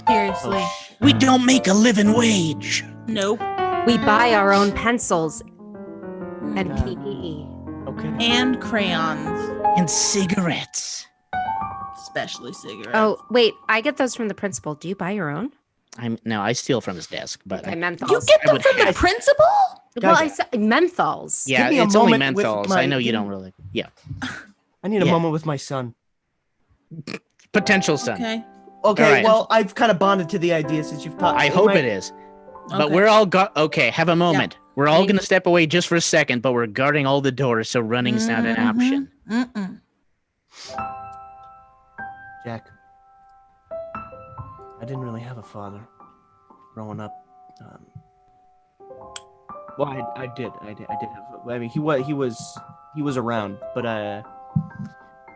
Seriously. We don't make a living wage. Nope. We buy our own pencils and God. PPE. Okay. And crayons, And cigarettes. especially cigarettes. Oh, wait, I get those from the principal. Do you buy your own? I steal from his desk, but Okay, I, menthols. You get I them would from the have- principal? Well, Guys, I said menthols. yeah, me a it's only moment with menthols. my- I know you don't really. Yeah, I need a Yeah. moment with my son. potential son. Okay. Okay, All right. well, I've kind of bonded to the idea since you've taught. I hope it is. But Okay. we're all okay. Have a moment. We're all Thank gonna step away just for a second, but we're guarding all the doors, so running's not an Mhm. option. Mm-mm. Jack. I didn't really have a father growing up. Well, I did have. I mean, he was around, but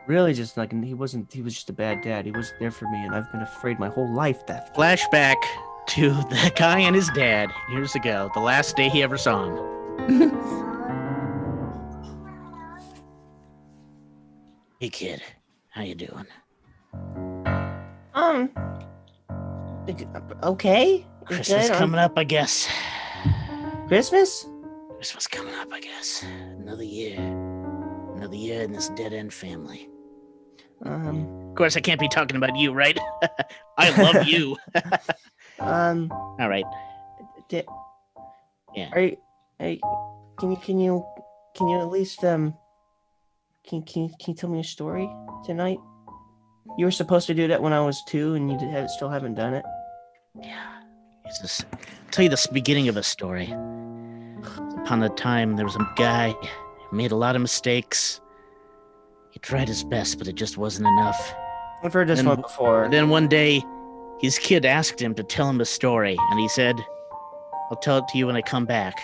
really just like he wasn't. He was just a bad dad. He wasn't there for me, and I've been afraid my whole life that. Flashback to the guy and his dad years ago, the last day he ever saw him. Hey, kid. How you doing? Okay. Christmas Good. coming up, I guess. Christmas? Christmas coming up, I guess. Another year in this dead-end family. Of course, I can't be talking about you, right? I love you. All right. Yeah. Can you at least can you tell me a story tonight? You were supposed to do that when I was 2, and you still haven't done it. Yeah. I'll tell you the beginning of a story. Upon a time, there was a guy who made a lot of mistakes. He tried his best, but it just wasn't enough. I've heard this one before. And then one day, his kid asked him to tell him a story, and he said, I'll tell it to you when I come back.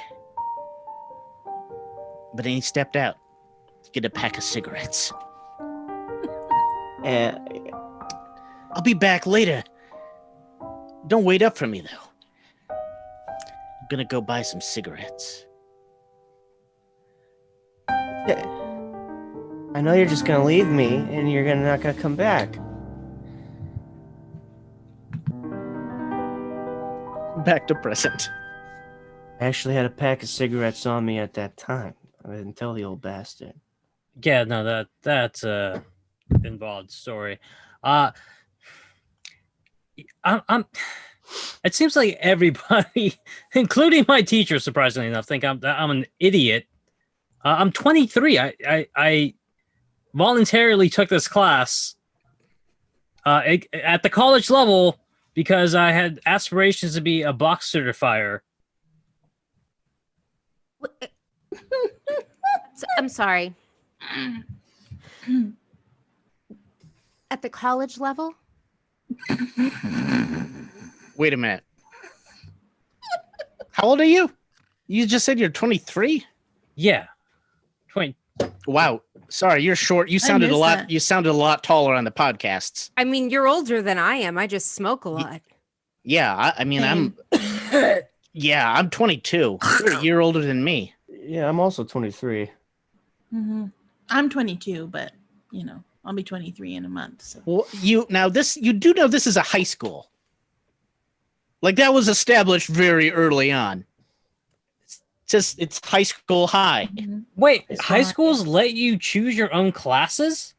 But then he stepped out to get a pack of cigarettes. I'll be back later. Don't wait up for me, though. I'm gonna go buy some cigarettes. I know you're just gonna leave me, and you're not gonna come back. Back to present. I actually had a pack of cigarettes on me at that time. I didn't tell the old bastard. Yeah, no, that's a involved story. It seems like everybody, including my teacher, surprisingly enough, think I'm an idiot. I'm 23. I voluntarily took this class at the college level because I had aspirations to be a box certifier. I'm sorry. At the college level? Wait a minute. How old are you? You just said you're 23? Yeah. 20. Wow. Sorry, you're short. You sounded a lot. that. You sounded a lot taller on the podcasts. I mean, you're older than I am. I just smoke a lot. Yeah, I mean, I'm 22. You're a year older than me. Yeah, I'm also 23. Mm-hmm. I'm 22, but I'll be 23 in a month. So. Well, you do know this is a high school. Like that was established very early on. It's high school high. Mm-hmm. Wait, It's high not- schools let you choose your own classes?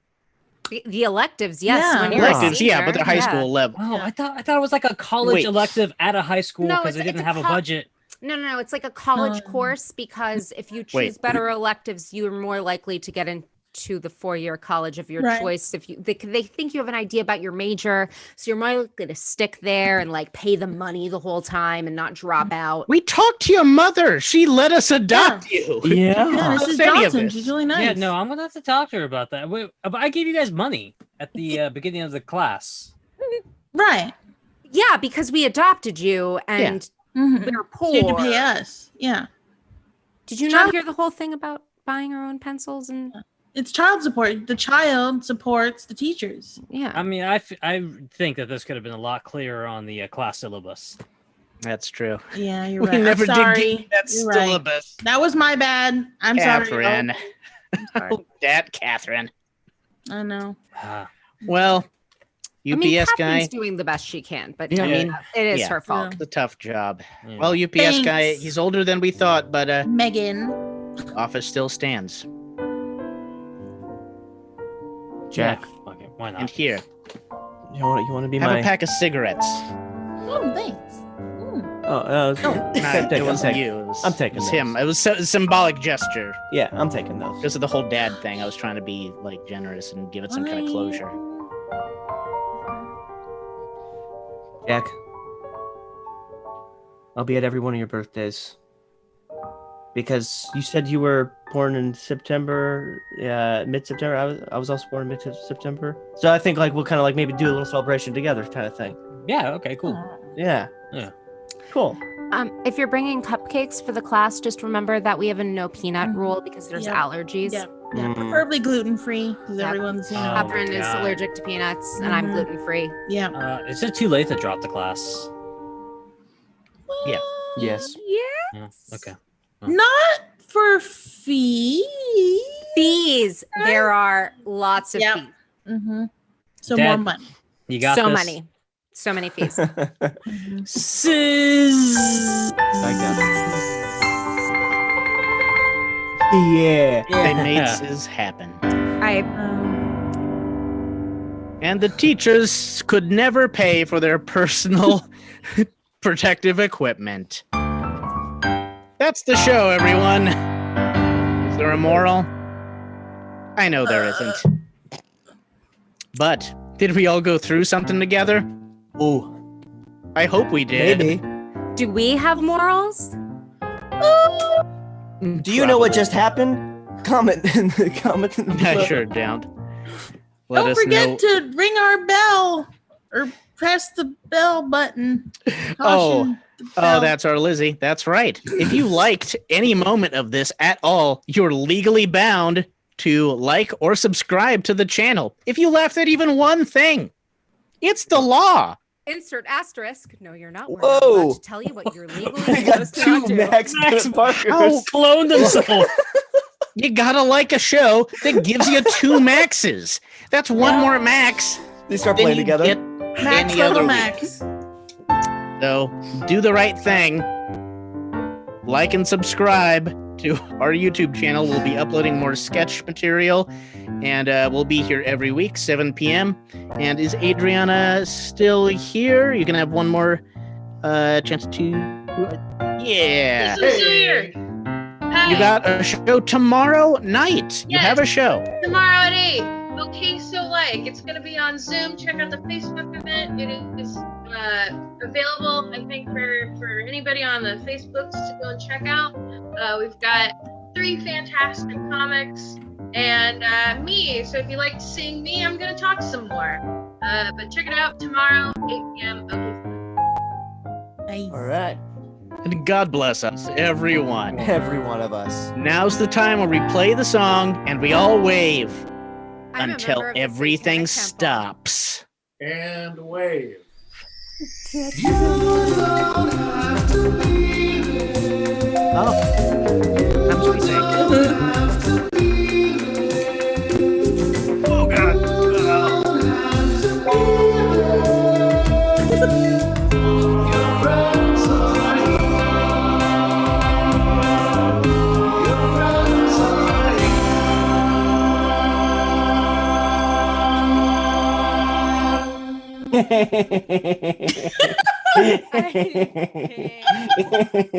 The electives, yes. Yeah. When you're a Electives, yeah, but they're high senior, school level. Oh, I thought it was like a college Wait. elective at a high school No, because they it's didn't a have a budget. No. It's like a college No. course because if you choose Wait. better electives, you're more likely to get into the 4-year college of your Right. choice. If they think you have an idea about your major, so you're more likely to stick there and like pay the money the whole time and not drop out. We talked to your mother. She let us adopt you. Yeah, Yeah. Mrs. Any of Johnson. this. She's really nice. Yeah, no, I'm gonna have to talk to her about that. Wait, but I gave you guys money at the beginning of the class. Right. Yeah, because we adopted you and Mm-hmm. we were poor. She had to pay us. Yeah. Did you not hear the whole thing about buying our own pencils and It's child support. The child supports the teachers. yeah? I mean, I think that this could have been a lot clearer on the class syllabus. That's true. Yeah, you're We right. never I'm sorry. did get that You're right. syllabus. That was my bad. I'm sorry. Catherine. I'm sorry. Oh, that Catherine. I know. Ah. Well, I mean, UPS Catherine's guy, doing the best she can, but Yeah. I mean, it is Yeah. her fault. it's a tough job. Yeah. Well, UPS guy, Thanks. he's older than we thought, but Megan. office still stands. Jack, Yeah, okay, why And not? here, you want to be have my... a pack of cigarettes. Oh, thanks. Mm. Oh, Nah, it wasn't you. I'm taking It was those. him. It was a symbolic gesture Yeah, I'm taking those. because of the whole dad thing. I was trying to be like generous and give it some kind of closure. Jack, I'll be at every one of your birthdays. Because you said you were born in September, mid-September. I was also born in mid-September. So I think like we'll kind of like maybe do a little celebration together, kind of thing. Yeah, okay, cool. Yeah. Yeah. Cool. If you're bringing cupcakes for the class, just remember that we have a no peanut rule because there's Yep. allergies. Yeah. Yeah. Mm. Preferably gluten free because Yep. everyone's Oh, Catherine is God. allergic to peanuts, and I'm Mhm. gluten free. yeah. Is it too late to drop the class? Yeah. Yes. Yeah. Yeah. Okay. Not for fees. Fees. There are lots of Yep. fees. Mm-hmm. So Dad, more money. You got So this. many. So many fees. Sizz. Yeah. They made Sizz happen. I And the teachers could never pay for their personal protective equipment. That's the show, everyone. Is there a moral? I know there isn't. But did we all go through something together? Ooh, I hope we did. maybe. do we have morals? Do you know what just happened? Comment in the I sure don't. Let Don't us forget know. to ring our bell or press the bell button. Caution the Oh, bell. that's our Lizzie. That's right. If you liked any moment of this at all, you're legally bound to like or subscribe to the channel. If you laughed at even one thing, it's the law. Insert asterisk. No, you're not. We're Whoa. not allowed to tell you what you're legally We got supposed to two not do. Max Max Bennett-Parkers. Oh, Cloned himself. You gotta like a show that gives you 2 maxes. That's one more max They start than playing you together. get Max any other Little week. Max. So do the right thing. Like and subscribe to our YouTube channel. We'll be uploading more sketch material, and we'll be here every week, 7 p.m. And is Adrianna still here? You can have one more chance to. Yeah. This is weird. Hey, You got a show tomorrow night. You Yes. have a show. tomorrow at 8. Okay, so it's gonna be on Zoom. Check out the Facebook event. It is available, I think, for anybody on the Facebooks to go and check out. We've got 3 fantastic comics and me. So if you like seeing me, I'm gonna talk some more. But check it out tomorrow, 8 p.m. Okay. Nice. All right. And God bless us, everyone. Every one of us. Now's the time where we play the song and we all wave I'm a until member of the everything Satanic Temple. stops. And wave. Oh, I'm sweet saying. Oh God. I can't.